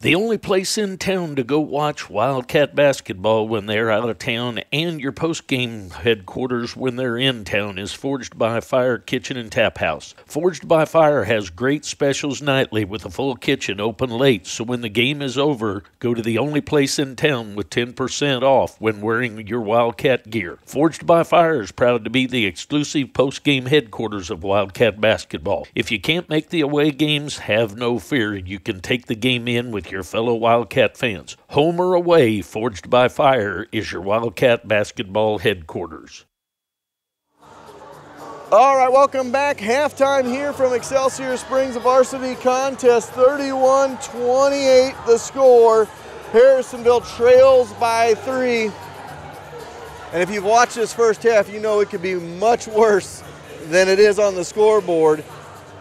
The only place in town to go watch Wildcat basketball when they're out of town, and your post-game headquarters when they're in town, is Forged by Fire Kitchen and Tap House. Forged by Fire has great specials nightly with a full kitchen open late, so when the game is over, go to the only place in town with 10% off when wearing your Wildcat gear. Forged by Fire is proud to be the exclusive post-game headquarters of Wildcat basketball. If you can't make the away games, have no fear. You can take the game in with your fellow Wildcat fans. Home or away, Forged by Fire is your Wildcat basketball headquarters.
All right, welcome back. Halftime here from Excelsior Springs varsity contest. 31-28 the score. Harrisonville trails by 3. And if you've watched this first half, you know it could be much worse than it is on the scoreboard.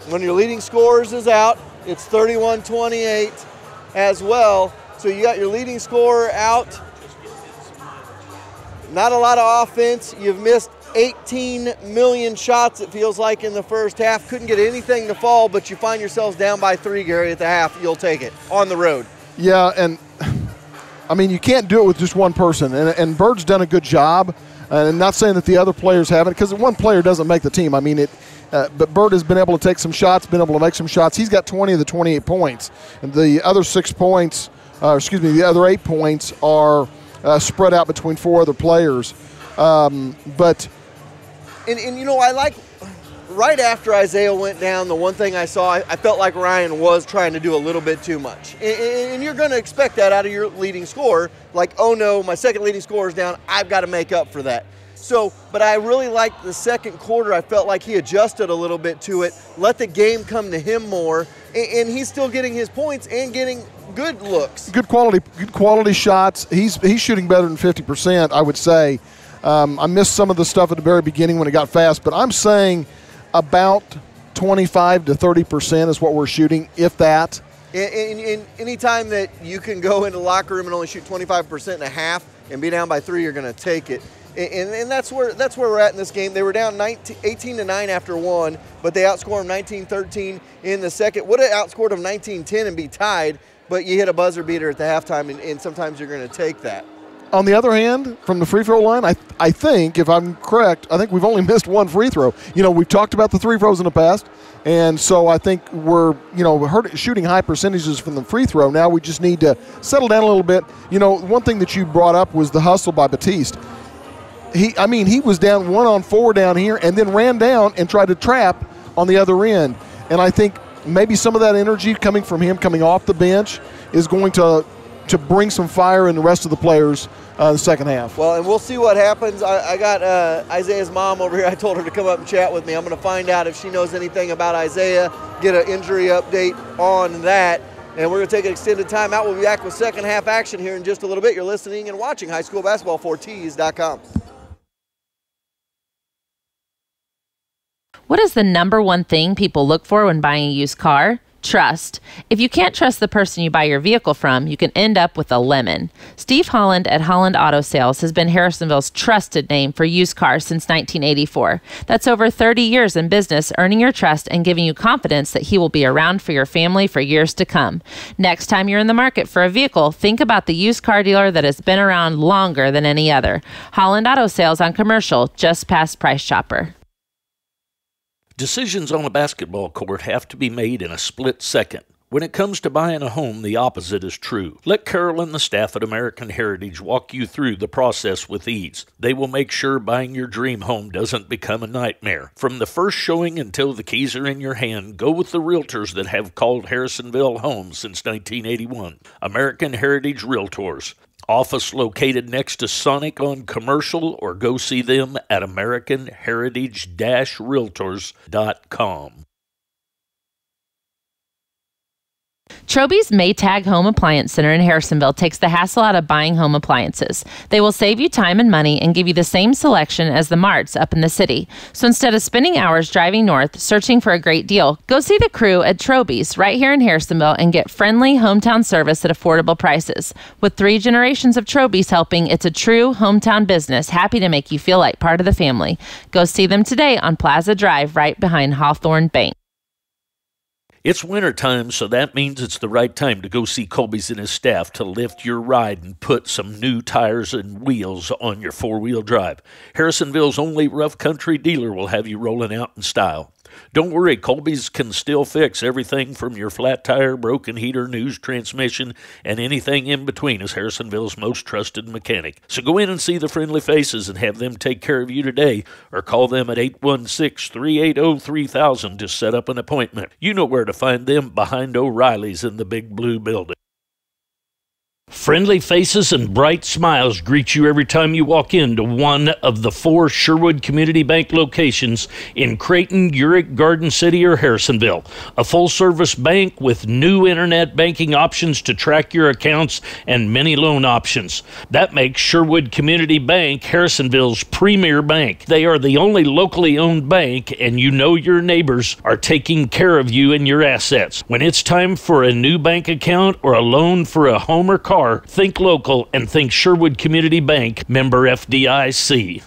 When your leading scorers is out, it's 31-28. As well. So you got your leading scorer out. Not a lot of offense. You've missed 18 million shots, it feels like, in the first half. Couldn't get anything to fall, but you find yourselves down by 3, Gary, at the half. You'll take it on the road. Yeah, and I mean, you can't do it with just one person. And Bird's done a good job. And not saying that the other players haven't, because one player doesn't make the team. I mean, but Bird has been able to take some shots, been able to make some shots. He's got 20 of the 28 points. And the other 6 points, the other 8 points are spread out between 4 other players. But you know, I like, right after Isaiah went down, the one thing I saw, I felt like Ryan was trying to do a little bit too much. And you're going to expect that out of your leading scorer. Like, oh no, my second leading scorer is down. I've got to make up for that. So, but I really liked the second quarter. I felt like he adjusted a little bit to it, let the game come to him more, and he's still getting his points and getting good looks.
Good quality shots. He's shooting better than 50%, I would say. I missed some of the stuff at the very beginning when it got fast, but I'm saying about 25 to 30% is what we're shooting, if that.
In any time that you can go into the locker room and only shoot 25% and a half and be down by 3, you're going to take it. And that's where we're at in this game. They were down 18-9 after 1, but they outscored them 19-13 in the second. Would have outscored them 19-10 and be tied, but you hit a buzzer beater at the halftime, and sometimes you're going to take that.
On the other hand, from the free throw line, I think, if I'm correct, I think we've only missed 1 free throw. We've talked about the 3 throws in the past, and so I think we're, shooting high percentages from the free throw. Now we just need to settle down a little bit. One thing that you brought up was the hustle by Batiste. He was down 1-on-4 down here and then ran down and tried to trap on the other end. And I think maybe some of that energy coming from him coming off the bench is going to bring some fire in the rest of the players in the second half.
Well, and we'll see what happens. I got Isaiah's mom over here. I told her to come up and chat with me. I'm going to find out if she knows anything about Isaiah, get an injury update on that. And we're going to take an extended timeout. We'll be back with second half action here in just a little bit. You're listening and watching High School Basketball for Tees.com.
What is the number one thing people look for when buying a used car? Trust. If you can't trust the person you buy your vehicle from, you can end up with a lemon. Steve Holland at Holland Auto Sales has been Harrisonville's trusted name for used cars since 1984. That's over 30 years in business, earning your trust and giving you confidence that he will be around for your family for years to come. Next time you're in the market for a vehicle, think about the used car dealer that has been around longer than any other. Holland Auto Sales on Commercial, just past Price Chopper.
Decisions on a basketball court have to be made in a split second. When it comes to buying a home, the opposite is true. Let Carol and the staff at American Heritage walk you through the process with ease. They will make sure buying your dream home doesn't become a nightmare. From the first showing until the keys are in your hand, go with the realtors that have called Harrisonville home since 1981. American Heritage Realtors. Office located next to Sonic on Commercial, or go see them at AmericanHeritage-Realtors.com.
Troby's Maytag Home Appliance Center in Harrisonville takes the hassle out of buying home appliances. They will save you time and money and give you the same selection as the marts up in the city. So instead of spending hours driving north searching for a great deal, go see the crew at Troby's right here in Harrisonville and get friendly hometown service at affordable prices. With 3 generations of Troby's helping, it's a true hometown business, happy to make you feel like part of the family. Go see them today on Plaza Drive right behind Hawthorne Bank.
It's wintertime, so that means it's the right time to go see Colby's and his staff to lift your ride and put some new tires and wheels on your 4-wheel drive. Harrisonville's only rough country dealer will have you rolling out in style. Don't worry, Colby's can still fix everything from your flat tire, broken heater, news transmission, and anything in between as Harrisonville's most trusted mechanic. So go in and see the friendly faces and have them take care of you today, or call them at 816-380-3000 to set up an appointment. You know where to find them, behind O'Reilly's in the big blue building. Friendly faces and bright smiles greet you every time you walk into one of the 4 Sherwood Community Bank locations in Creighton, Urick, Garden City, or Harrisonville. A full-service bank with new internet banking options to track your accounts and many loan options. That makes Sherwood Community Bank Harrisonville's premier bank. They are the only locally owned bank, and you know your neighbors are taking care of you and your assets. When it's time for a new bank account or a loan for a home or car, think local and think Sherwood Community Bank, member FDIC.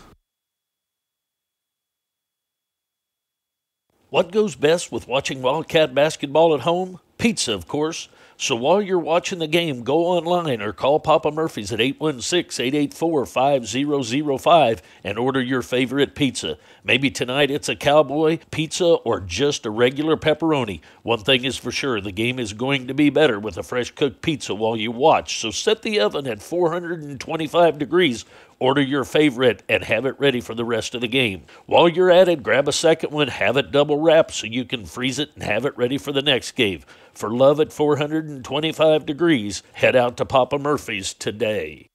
What goes best with watching Wildcat basketball at home? Pizza, of course. So while you're watching the game, go online or call Papa Murphy's at 816-884-5005 and order your favorite pizza. Maybe tonight it's a cowboy pizza or just a regular pepperoni. One thing is for sure, the game is going to be better with a fresh cooked pizza while you watch. So set the oven at 425 degrees. Order your favorite and have it ready for the rest of the game. While you're at it, grab a second one, have it double wrapped so you can freeze it and have it ready for the next game. For love at 425 degrees, head out to Papa Murphy's today.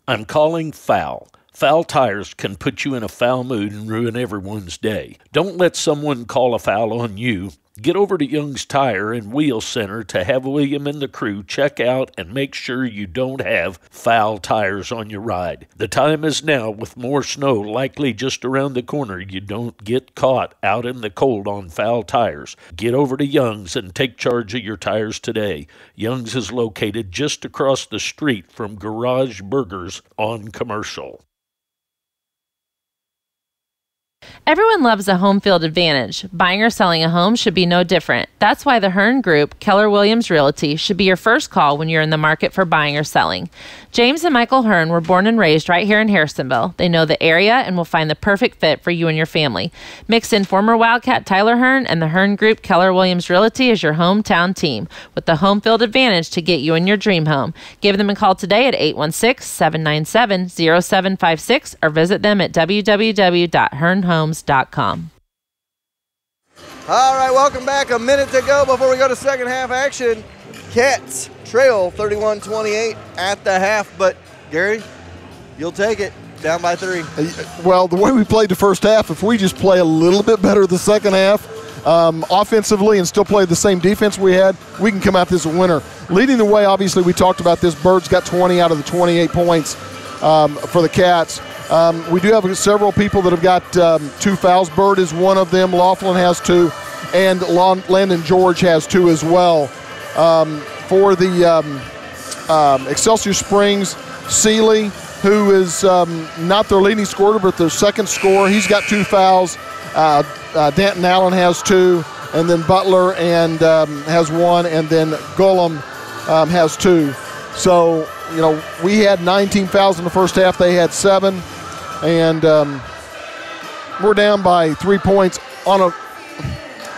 I'm calling foul. Foul tires can put you in a foul mood and ruin everyone's day. Don't let someone call a foul on you. Get over to Young's Tire and Wheel Center to have William and the crew check out and make sure you don't have foul tires on your ride. The time is now, with more snow likely just around the corner. You don't get caught out in the cold on foul tires. Get over to Young's and take charge of your tires today. Young's is located just across the street from Garage Burgers on Commercial.
Everyone loves a home field advantage. Buying or selling a home should be no different. That's why the Hearn Group, Keller Williams Realty, should be your first call when you're in the market for buying or selling. James and Michael Hearn were born and raised right here in Harrisonville. They know the area and will find the perfect fit for you and your family. Mix in former Wildcat Tyler Hearn, and the Hearn Group, Keller Williams Realty is your hometown team with the home field advantage to get you in your dream home. Give them a call today at 816-797-0756 or visit them at www.hearnhomes.com.
All right, welcome back. A minute to go before we go to second half action. Cats trail 31-28 at the half, but Gary, you'll take it. Down by 3.
Well, the way we played the first half, if we just play a little bit better the second half, offensively, and still play the same defense we had, we can come out this a winner. Leading the way, obviously, we talked about this. Bird's got 20 out of the 28 points for the Cats. We do have several people that have got 2 fouls. Bird is one of them. Laughlin has 2, and Landon George has 2 as well. For the Excelsior Springs, Seeley, who is not their leading scorer but their second scorer, he's got 2 fouls. Danton Allen has 2, and then Butler and has 1, and then Gullum has 2. So, you know, we had 19 fouls in the first half. They had 7, and we're down by 3 points on a,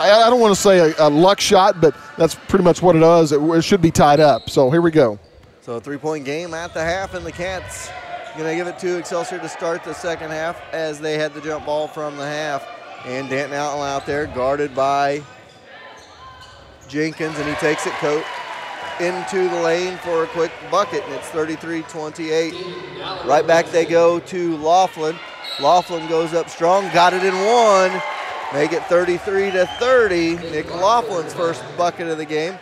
I don't want to say a luck shot, but that's pretty much what it is. It should be tied up. So here we go.
So a 3-point game at the half, and the Cats going to give it to Excelsior to start the second half as they had the jump ball from the half. And Danton Allen out there guarded by Jenkins, and he takes it into the lane for a quick bucket, and it's 33-28. Right back they go to Laughlin. Laughlin goes up strong, got it in 1. Make it 33-30. Nick Laughlin's first bucket of the game.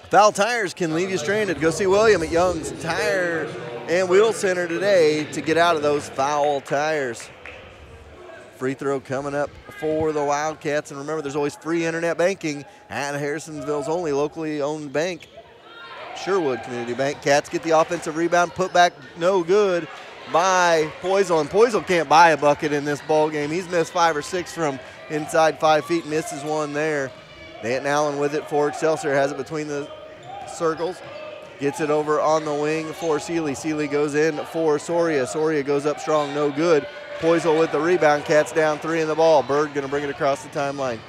Foul tires can leave you stranded. Go see William at Young's Tire and Wheel Center today to get out of those foul tires. Free throw coming up for the Wildcats. And remember, there's always free internet banking at Harrisonville's only locally owned bank, Sherwood Community Bank. Cats get the offensive rebound, put back no good by Poisel. And Poisel can't buy a bucket in this ball game. He's missed 5 or 6 from inside 5 feet, misses 1 there. Danton Allen with it for Excelsior, has it between the circles. Gets it over on the wing for Seeley. Seeley goes in for Soria. Soria goes up strong, no good. Poisel with the rebound. Cats down 3 in the ball. Bird going to bring it across the timeline.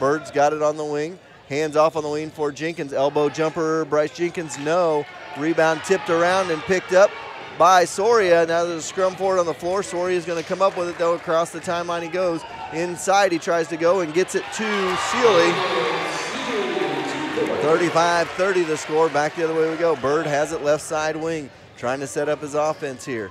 Bird's got it on the wing. Hands off on the wing for Jenkins. Elbow jumper, Bryce Jenkins, no. Rebound tipped around and picked up by Soria. Now there's a scrum for it on the floor. Soria's going to come up with it, though. Across the timeline he goes. Inside he tries to go and gets it to Seeley. 35-30 the score. Back the other way we go. Bird has it left side wing, trying to set up his offense here.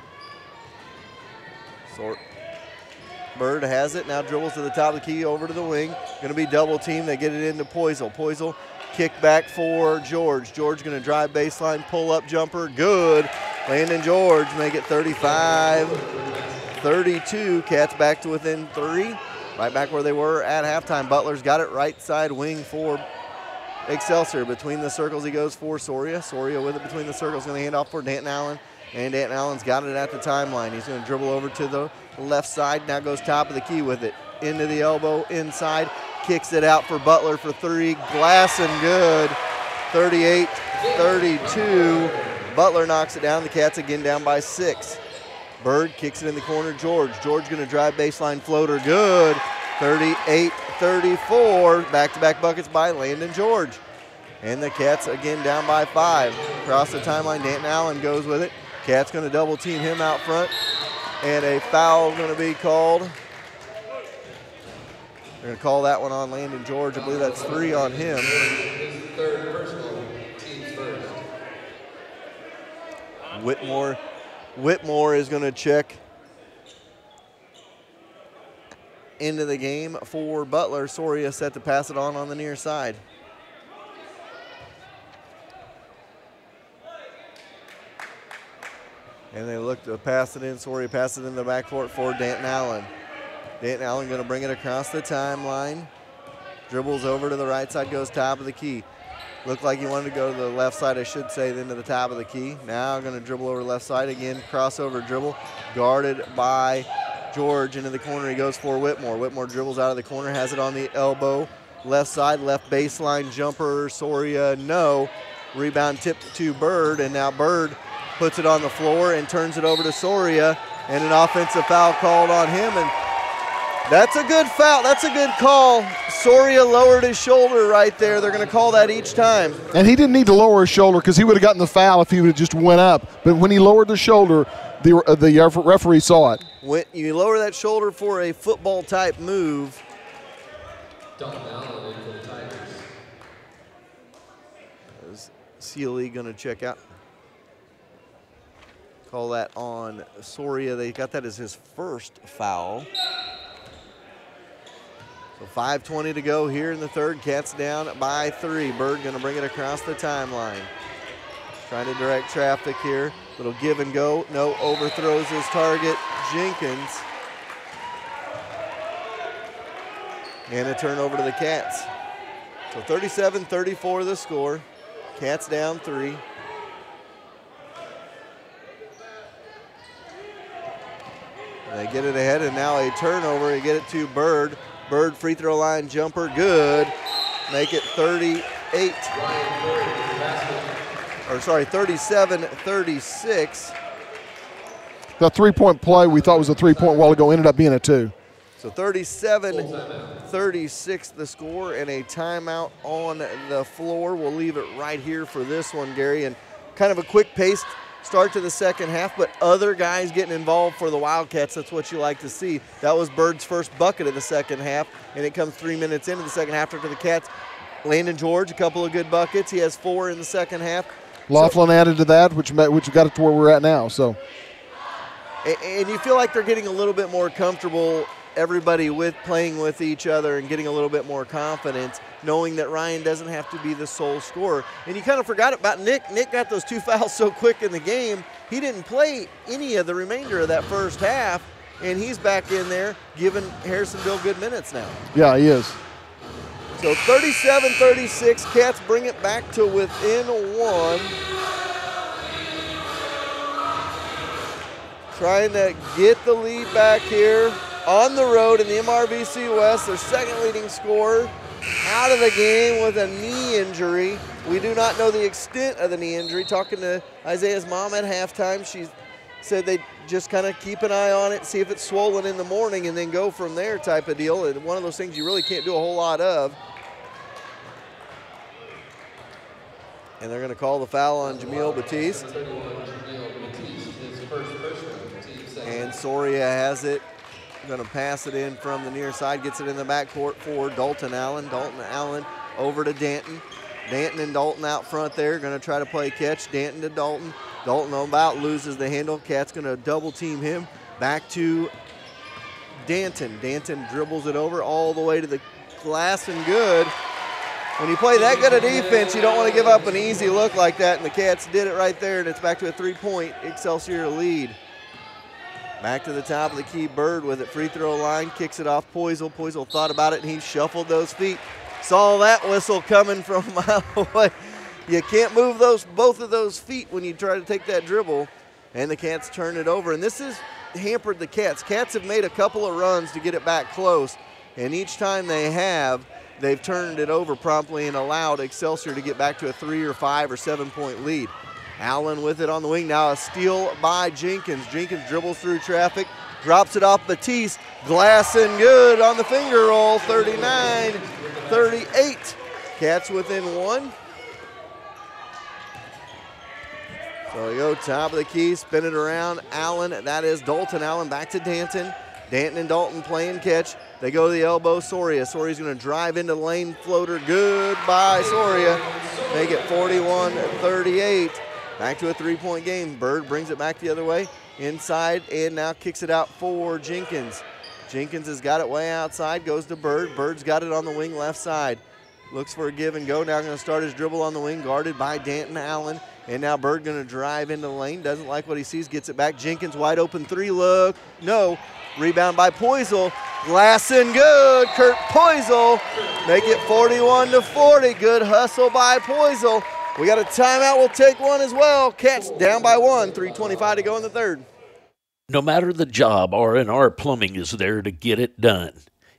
Bird has it, now dribbles to the top of the key, over to the wing. Going to be double team. They get it into Poisel. Poisel kick back for George. George going to drive baseline, pull up jumper, good. Landon George make it 35-32. Cats back to within 3. Right back where they were at halftime. Butler's got it right side wing for Excelsior. Between the circles he goes for Soria. Soria with it between the circles, going to hand off for Danton Allen. And Danton Allen's got it at the timeline. He's going to dribble over to the left side. Now goes top of the key with it. Into the elbow, inside. Kicks it out for Butler for 3. Glass and good. 38-32. Butler knocks it down. The Cats again down by 6. Bird kicks it in the corner. George. George going to drive baseline floater. Good. 38-34. Back-to-back buckets by Landon George. And the Cats again down by 5. Across the timeline, Danton Allen goes with it. Cats going to double team him out front. And a foul going to be called. They're going to call that one on Landon George. I believe that's 3 on him. Whitmore Whitmore is going to check into the game for Butler. Soria set to pass it on the near side. And they look to pass it in. Soria passes it in the backcourt for Danton Allen. Danton Allen going to bring it across the timeline. Dribbles over to the right side, goes top of the key. Looked like he wanted to go to the left side, I should say, then to the top of the key. Now going to dribble over left side again, crossover dribble, guarded by George into the corner. He goes for Whitmore. Whitmore dribbles out of the corner, has it on the elbow. Left side, left baseline jumper, Soria, no. Rebound tipped to Bird, and now Bird puts it on the floor and turns it over to Soria, and an offensive foul called on him, and that's a good foul. That's a good call. Soria lowered his shoulder right there. They're going to call that each time.
And he didn't need to lower his shoulder because he would have gotten the foul if he would have just went up. But when he lowered the shoulder, the referee saw it.
When you lower that shoulder for a football-type move, is CLE going to check out? Call that on Soria. They got that as his first foul. So 5:20 to go here in the third. Cats down by 3. Bird going to bring it across the timeline. Trying to direct traffic here. Little give and go. No, overthrows his target, Jenkins. And a turnover to the Cats. So 37-34 the score. Cats down 3. They get it ahead, and now a turnover. They get it to Bird. Bird free throw line jumper, good. Make it 37-36.
The three-point play we thought was a three-point while ago ended up being a 2.
So 37-36 the score, and a timeout on the floor. We'll leave it right here for this one, Gary. And kind of a quick paced start to the second half, but other guys getting involved for the Wildcats. That's what you like to see. That was Bird's first bucket of the second half, and it comes 3 minutes into the second half to the Cats. Landon George, a couple of good buckets. He has 4 in the second half.
Laughlin added to that, which got it to where we're at now. So,
and you feel like they're getting a little bit more comfortable, everybody with playing with each other and getting a little bit more confidence, knowing that Ryan doesn't have to be the sole scorer. And you kind of forgot about Nick. Nick got those 2 fouls so quick in the game. He didn't play any of the remainder of that first half, and he's back in there giving Harrisonville good minutes now.
Yeah, he is.
So 37-36, Cats bring it back to within 1. Trying to get the lead back here on the road in the MRVC West. Their second leading scorer out of the game with a knee injury. We do not know the extent of the knee injury. Talking to Isaiah's mom at halftime, she said they just kind of keep an eye on it, see if it's swollen in the morning, and then go from there type of deal. And one of those things you really can't do a whole lot of. And they're going to call the foul on Jamil Batiste. And Soria has it. Going to pass it in from the near side, gets it in the backcourt for Dalton Allen. Dalton Allen over to Danton. Danton and Dalton out front there, going to try to play catch. Danton to Dalton. Dalton about loses the handle. Cat's going to double team him. Back to Danton. Danton dribbles it over all the way to the glass and good. When you play that good a defense, you don't want to give up an easy look like that, and the Cats did it right there, and it's back to a 3-point Excelsior lead. Back to the top of the key, Bird with it, free throw line, kicks it off Poisel. Poisel thought about it, and he shuffled those feet. Saw that whistle coming from a mile away. You can't move both of those feet when you try to take that dribble, and the Cats turn it over. And this has hampered the Cats. Cats have made a couple of runs to get it back close, and each time they have, they've turned it over promptly and allowed Excelsior to get back to a 3 or 5 or 7-point lead. Allen with it on the wing. Now a steal by Jenkins. Jenkins dribbles through traffic, drops it off Batiste. Glass and good on the finger roll, 39-38. Cats within 1. So we go top of the key, spin it around. Allen, that is Dalton Allen, back to Danton. Danton and Dalton playing catch. They go to the elbow, Soria. Soria's going to drive into the lane, floater, good by Soria. Make it 41-38. Back to a 3-point game. Bird brings it back the other way. inside and now kicks it out for Jenkins. Jenkins has got it way outside, goes to Bird. Bird's got it on the wing left side. Looks for a give and go. Now going to start his dribble on the wing, guarded by Danton Allen. And now Bird going to drive into the lane. Doesn't like what he sees, gets it back. Jenkins wide open three, look, no. Rebound by Poisel. Glass and good. Kurt Poisel make it 41-40. Good hustle by Poisel. We got a timeout. We'll take one as well. Cats down by 1. 3:25 to go in the third.
No matter the job, R&R Plumbing is there to get it done.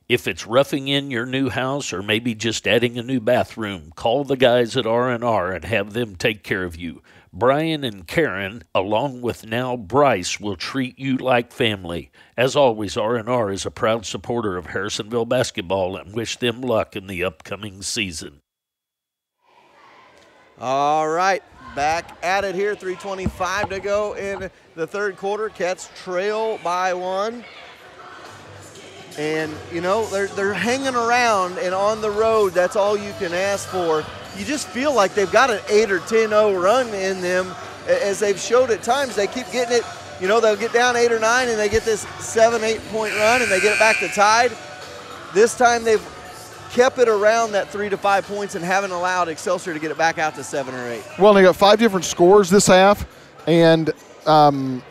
If it's roughing in your new house or maybe just adding a new bathroom, call the guys at R&R and have them take care of you. Brian and Karen, along with now Bryce, will treat you like family. As always, R&R is a proud supporter of Harrisonville basketball and wish them luck in the upcoming season.
All right, back at it here. 3:25 to go in the third quarter. Cats trail by 1. And, you know, they're hanging around, and on the road, that's all you can ask for. You just feel like they've got an 8 or 10-0 run in them. As they've showed at times, they keep getting it. You know, they'll get down 8 or 9, and they get this 7-8 point run, and they get it back to tied. This time they've kept it around that 3 to 5 points and haven't allowed Excelsior to get it back out to 7 or 8.
Well, they got 5 different scores this half, and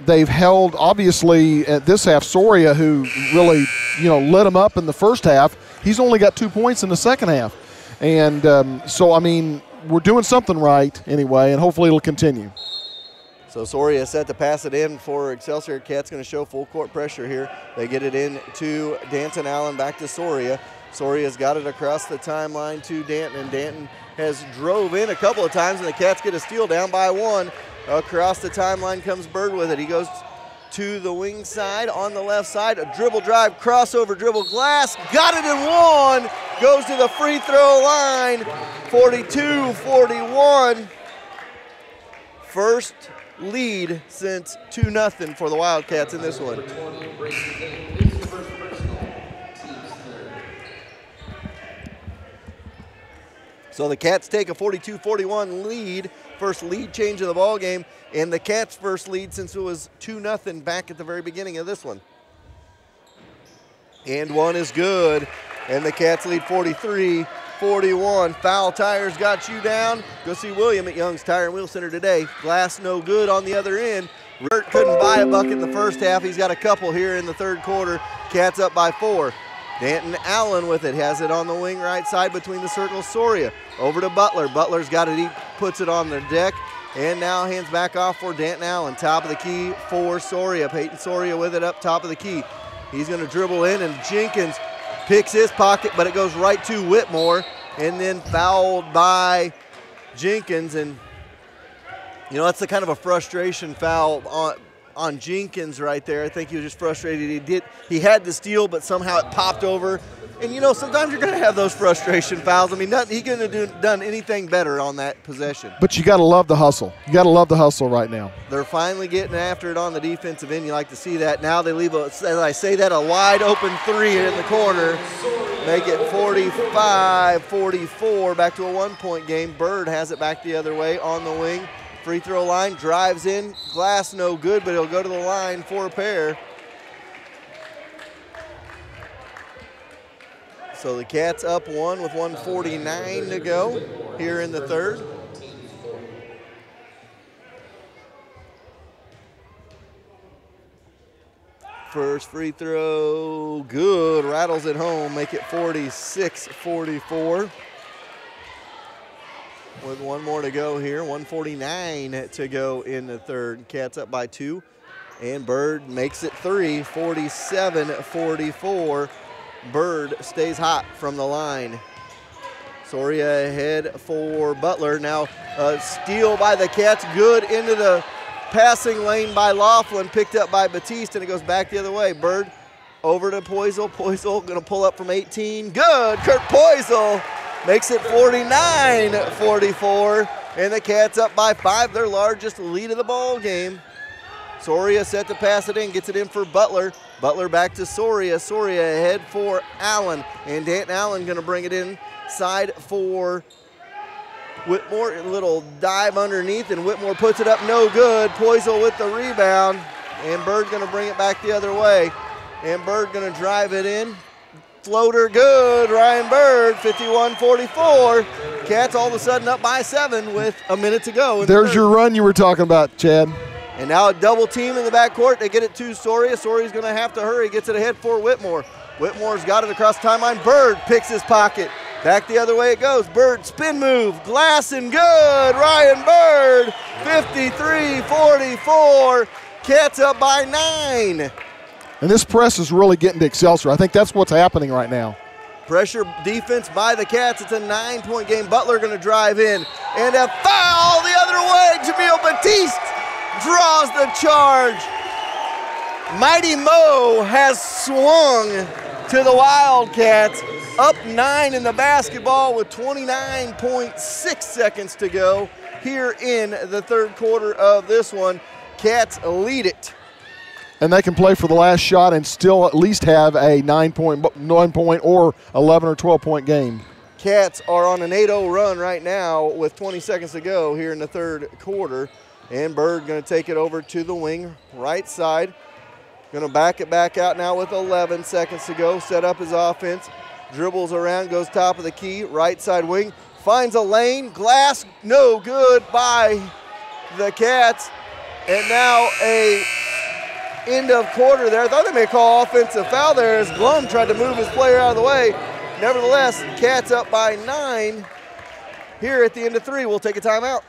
they've held, obviously, at this half, Soria, who really, you know, lit them up in the first half. He's only got 2 points in the second half. And so, I mean, we're doing something right anyway, and hopefully it'll continue.
So Soria set to pass it in for Excelsior. Cats going to show full court pressure here. They get it in to Danton Allen, back to Soria. Soria's got it across the timeline to Danton, and Danton has drove in a couple of times, and the Cats get a steal down by 1. Across the timeline comes Bird with it. He goes to the wing side on the left side. A dribble drive, crossover dribble, glass, got it in 1. Goes to the free throw line, 42-41. First lead since 2-0 for the Wildcats in this one. So the Cats take a 42-41 lead, first lead change of the ball game, and the Cats' first lead since it was 2-0 back at the very beginning of this one. And one is good, and the Cats lead 43-41. Foul Tires got you down. Go see William at Young's Tire and Wheel Center today. Glass no good on the other end. Burt couldn't buy a bucket in the first half. He's got a couple here in the third quarter. Cats up by 4. Danton Allen with it, has it on the wing right side between the circles. Soria over to Butler. Butler's got it, he puts it on the deck, and now hands back off for Danton Allen. Top of the key for Soria. Peyton Soria with it up top of the key. He's going to dribble in, and Jenkins picks his pocket, but it goes right to Whitmore, and then fouled by Jenkins. And, you know, that's the kind of a frustration foul on Jenkins right there. I think he was just frustrated. He had the steal, but somehow it popped over. And, you know, sometimes you're going to have those frustration fouls. I mean, he couldn't have done anything better on that possession.
But you got to love the hustle. You got to love the hustle right now.
They're finally getting after it on the defensive end. You like to see that. Now they leave, as I say that, a wide open 3 in the corner. Make it 45-44, back to a 1-point game. Bird has it back the other way on the wing. Free throw line, drives in, glass no good, but he'll go to the line for a pair. So the Cats up 1 with 1:49 to go here in the third. First free throw, good, rattles it home, make it 46-44. With 1 more to go here, 1:49 to go in the third. Cats up by 2, and Bird makes it 3, 47-44. Bird stays hot from the line. Soria ahead for Butler. Now a steal by the Cats, good into the passing lane by Laughlin, picked up by Batiste, and it goes back the other way. Bird over to Poisel. Poisel gonna pull up from 18, good, Kurt Poisel. Makes it 49-44, and the Cats up by 5, their largest lead of the ball game. Soria set to pass it in, gets it in for Butler. Butler back to Soria. Soria ahead for Allen, and Danton Allen going to bring it inside for Whitmore. A little dive underneath, and Whitmore puts it up, no good. Poisel with the rebound. And Bird going to bring it back the other way. And Bird going to drive it in. Floater good, Ryan Bird, 51-44. Cats all of a sudden up by 7 with a minute to go.
There's your run you were talking about, Chad.
And now a double team in the backcourt. They get it to Soria. Soria's going to have to hurry. Gets it ahead for Whitmore. Whitmore's got it across the timeline. Bird picks his pocket. Back the other way it goes. Bird spin move. Glass and good. Ryan Bird, 53-44. Cats up by 9.
And this press is really getting to Excelsior. I think that's what's happening right now.
Pressure defense by the Cats. It's a 9-point game. Butler going to drive in. And a foul the other way. Jamil Batiste draws the charge. Mighty Mo has swung to the Wildcats. Up 9 in the basketball with 29.6 seconds to go here in the third quarter of this one. Cats lead it.
And they can play for the last shot and still at least have a 9-point or 11 or 12-point game.
Cats are on an 8-0 run right now with 20 seconds to go here in the third quarter. And Bird going to take it over to the wing, right side. Going to back it back out now with 11 seconds to go. Set up his offense. Dribbles around, goes top of the key, right side wing. Finds a lane. Glass, no good by the Cats. And now a end of quarter there. I thought they may call offensive foul there as Glum tried to move his player out of the way. Nevertheless, Cats up by 9 here at the end of 3. We'll take a timeout.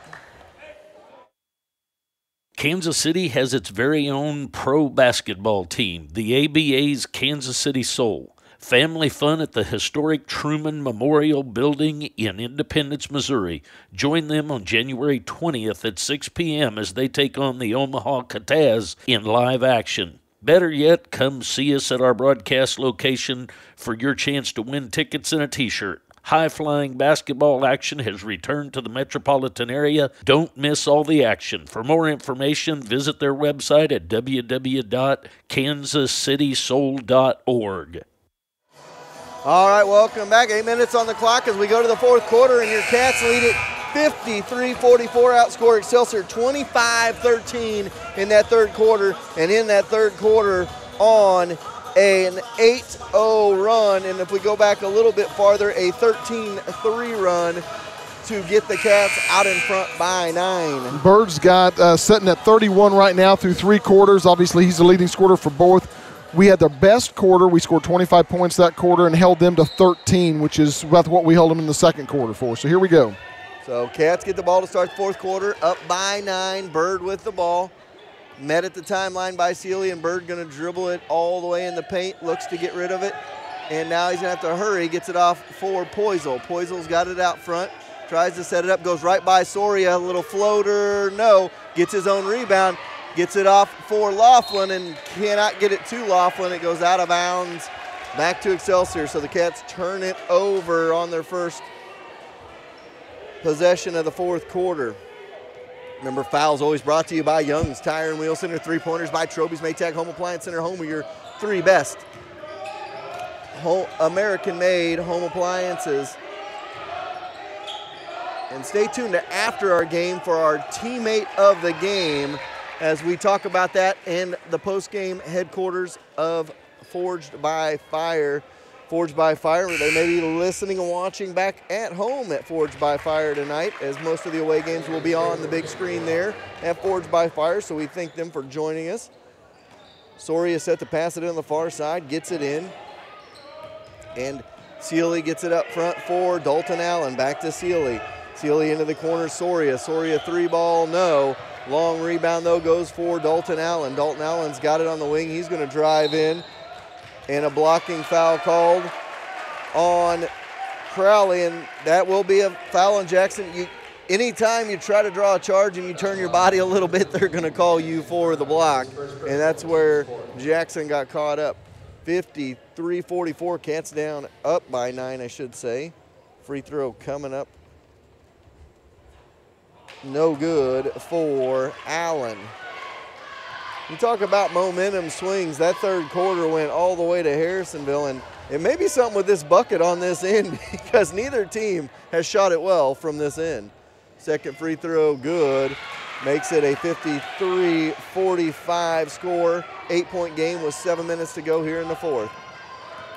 Kansas City has its very own pro basketball team, the ABA's Kansas City Soul. Family fun at the historic Truman Memorial Building in Independence, Missouri. Join them on January 20th at 6 p.m. as they take on the Omaha Cataz in live action. Better yet, come see us at our broadcast location for your chance to win tickets and a t-shirt. High-flying basketball action has returned to the metropolitan area. Don't miss all the action. For more information, visit their website at www.kansascitysoul.org.
All right, welcome back. 8 minutes on the clock as we go to the fourth quarter, and your Cats lead it 53-44, outscore Excelsior 25-13 in that third quarter, and in that third quarter on an 8-0 run, and if we go back a little bit farther, a 13-3 run to get the Cats out in front by 9.
Bird's got sitting at 31 right now through 3 quarters. Obviously, he's the leading scorer for both. We had their best quarter. We scored 25 points that quarter and held them to 13, which is about what we held them in the second quarter for. So here we go.
So Cats get the ball to start the fourth quarter, up by 9. Bird with the ball. Met at the timeline by Sealy, and Bird going to dribble it all the way in the paint, looks to get rid of it. And now he's going to have to hurry, gets it off for Poisel. Poisel's got it out front, tries to set it up, goes right by Soria, a little floater, no, gets his own rebound. Gets it off for Laughlin and cannot get it to Laughlin. It goes out of bounds back to Excelsior. So the Cats turn it over on their first possession of the fourth quarter. Remember, fouls always brought to you by Young's Tire and Wheel Center. 3-pointers by Troby's Maytag Home Appliance Center. Home of your 3 best American-made home appliances. And stay tuned to after our game for our teammate of the game, as we talk about that and the post-game headquarters of Forged by Fire. Forged by Fire, they may be listening and watching back at home at Forged by Fire tonight, as most of the away games will be on the big screen there at Forged by Fire, so we thank them for joining us. Soria set to pass it on the far side, gets it in, and Sealy gets it up front for Dalton Allen. Back to Sealy. Sealy into the corner, Soria. Soria 3-ball, no. Long rebound, though, goes for Dalton Allen. Dalton Allen's got it on the wing. He's going to drive in. And a blocking foul called on Crowley, and that will be a foul on Jackson. Anytime you try to draw a charge and you turn your body a little bit, they're going to call you for the block. And that's where Jackson got caught up. 53-44, Cats down, up by 9, I should say. Free throw coming up. No good for Allen. You talk about momentum swings. That third quarter went all the way to Harrisonville, and it may be something with this bucket on this end because neither team has shot it well from this end. Second free throw good Makes it a 53-45 score. 8-point game with 7 minutes to go here in the fourth.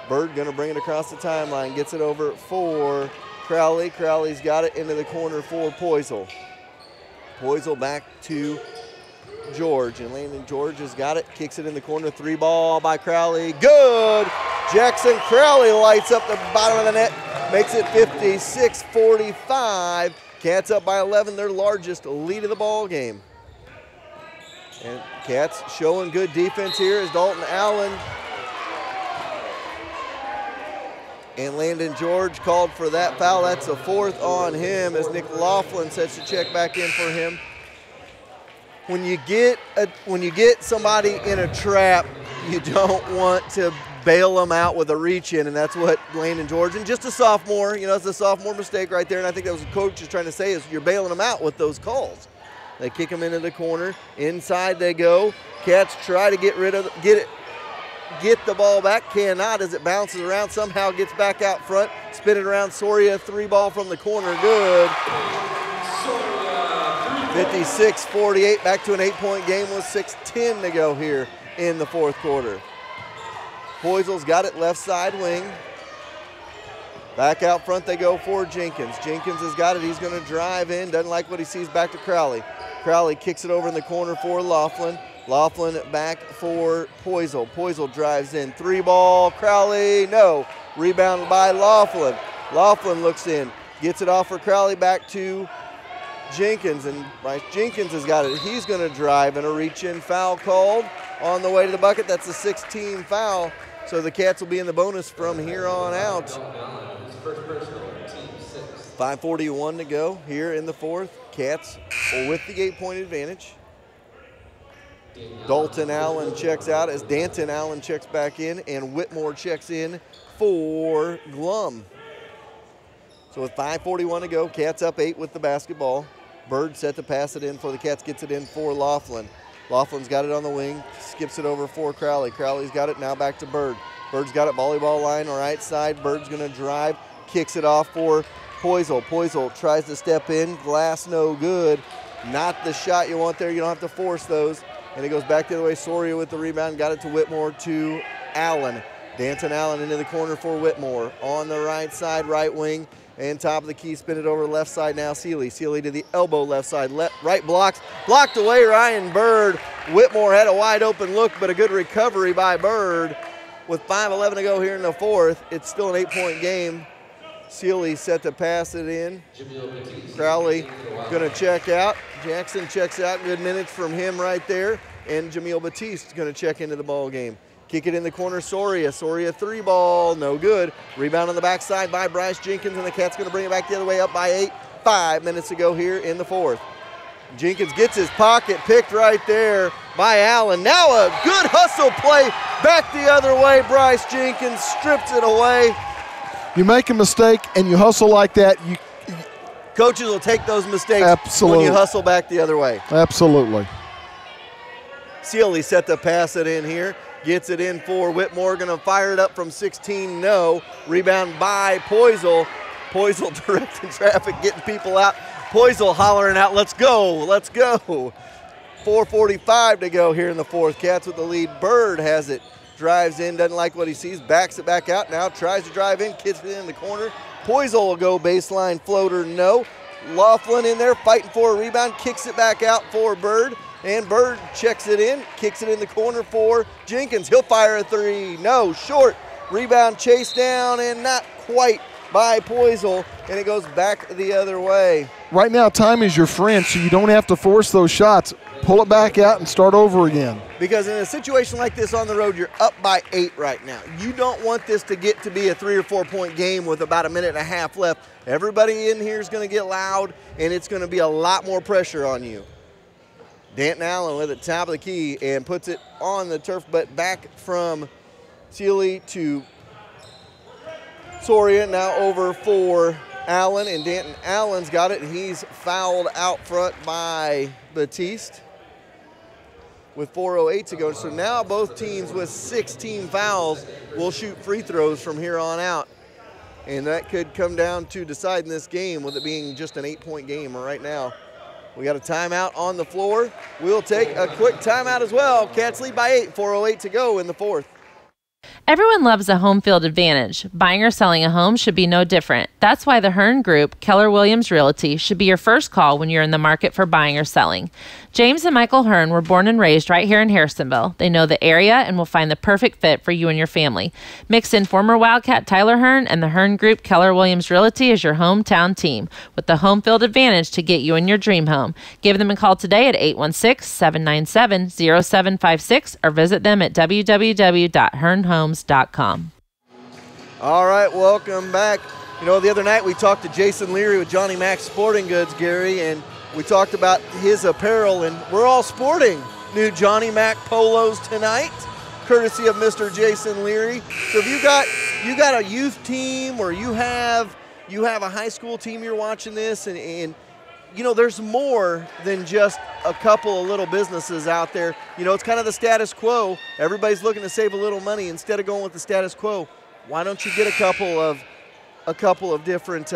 Bird going to bring it across the timeline. Gets it over for Crowley. Crowley's got it into the corner for Poisel. Poisel back to George, and Landon George has got it. Kicks it in the corner. 3-ball by Crowley. Good! Jackson Crowley lights up the bottom of the net. Makes it 56-45. Cats up by 11, their largest lead of the ball game. And Cats showing good defense here as Dalton Allen and Landon George called for that foul. That's a fourth on him as Nick Laughlin sets the check back in for him. When you get somebody in a trap, you don't want to bail them out with a reach in, and that's what Landon George, and just a sophomore, it's a sophomore mistake right there, and I think that was the coach is trying to say is you're bailing them out with those calls. They kick them into the corner. Inside they go. Cats try to get the ball back. Cannot as it bounces around. Somehow gets back out front. Spin it around. Soria, 3-ball from the corner. Good. 56-48. Back to an 8-point game with 6:10 to go here in the fourth quarter. Poisel's got it left side wing. Back out front they go for Jenkins. Jenkins has got it. He's going to drive in. Doesn't like what he sees. Back to Crowley. Crowley kicks it over in the corner for Laughlin. Laughlin back for Poisel. Poisel drives in. 3-ball. Crowley, no. Rebound by Laughlin. Laughlin looks in. Gets it off for Crowley back to Jenkins. And Bryce Jenkins has got it. He's going to drive, and a reach-in foul called on the way to the bucket. That's a 6-team foul. So the Cats will be in the bonus from here on out. 5:41 to go here in the fourth. Cats with the 8-point advantage. Dalton Allen checks out as Danton Allen checks back in, and Whitmore checks in for Glum. So with 5:41 to go, Cats up 8 with the basketball. Bird set to pass it in for the Cats, gets it in for Laughlin. Laughlin got it on the wing, skips it over for Crowley. Crowley's got it now back to Bird. Bird's got it volleyball line right side. Bird's going to drive, kicks it off for Poisel. Poisel tries to step in, glass no good. Not the shot you want there. You don't have to force those. And it goes back the other way. Soria with the rebound, got it to Whitmore to Allen. Danton Allen into the corner for Whitmore. On the right side, right wing. And top of the key, spin it over left side now, Seeley. Seeley to the elbow left side, right blocks. Blocked away, Ryan Bird. Whitmore had a wide open look, but a good recovery by Bird. With 5:11 to go here in the fourth, it's still an 8-point game. Seeley set to pass it in. Crowley gonna check out. Jackson checks out, good minutes from him right there. And Jamil Batiste gonna check into the ball game. Kick it in the corner, Soria. Soria 3-ball, no good. Rebound on the backside by Bryce Jenkins, and the Cats going to bring it back the other way, up by 8. 5 minutes to go here in the fourth. Jenkins gets his pocket picked right there by Allen. Now a good hustle play back the other way. Bryce Jenkins strips it away.
You make a mistake and you hustle like that,
coaches will take those mistakes
absolutely.
When you hustle back the other way.
Absolutely.
Seeley set to pass it in here. Gets it in for Whitmore, going to fire it up from 16, no. Rebound by Poisel. Poisel directing traffic, getting people out. Poisel hollering out, let's go, let's go. 4:45 to go here in the fourth. Cats with the lead. Bird has it, drives in, doesn't like what he sees, backs it back out now, tries to drive in, kicks it in the corner. Poisel will go baseline floater, no. Laughlin in there fighting for a rebound, kicks it back out for Bird. And Bird checks it in, kicks it in the corner for Jenkins. He'll fire a 3. No, short. Rebound chased down and not quite by Poisel. And it goes back the other way.
Right now, time is your friend, so you don't have to force those shots. Pull it back out and start over again.
Because in a situation like this on the road, you're up by 8 right now. You don't want this to get to be a 3 or 4 point game with about a minute and a half left. Everybody in here is going to get loud, and it's going to be a lot more pressure on you. Danton Allen with it, top of the key, and puts it on the turf, but back from Seeley to Soria, now over for Allen, and Danton Allen's got it, and he's fouled out front by Batiste with 4:08 to go. So now both teams with 16 fouls will shoot free throws from here on out, and that could come down to deciding this game with it being just an 8-point game right now. We got a timeout on the floor. We'll take a quick timeout as well. Cats lead by 8, 4:08 to go in the fourth.
Everyone loves a home field advantage. Buying or selling a home should be no different. That's why the Hearn Group, Keller Williams Realty, should be your first call when you're in the market for buying or selling. James and Michael Hearn were born and raised right here in Harrisonville. They know the area and will find the perfect fit for you and your family. Mix in former Wildcat Tyler Hearn and the Hearn Group, Keller Williams Realty as your hometown team with the home field advantage to get you in your dream home. Give them a call today at 816-797-0756 or visit them at www.hearnhomes.com.
All right, welcome back. You know, the other night we talked to Jason Leary with Johnny Mac's Sporting Goods, Gary, and we talked about his apparel, and we're all sporting new Johnny Mac polos tonight, courtesy of Mr. Jason Leary. So if you got a youth team, or you have a high school team you're watching this, and you know, there's more than just a couple of little businesses out there. You know, it's kind of the status quo. Everybody's looking to save a little money. Instead of going with the status quo, why don't you get a couple of different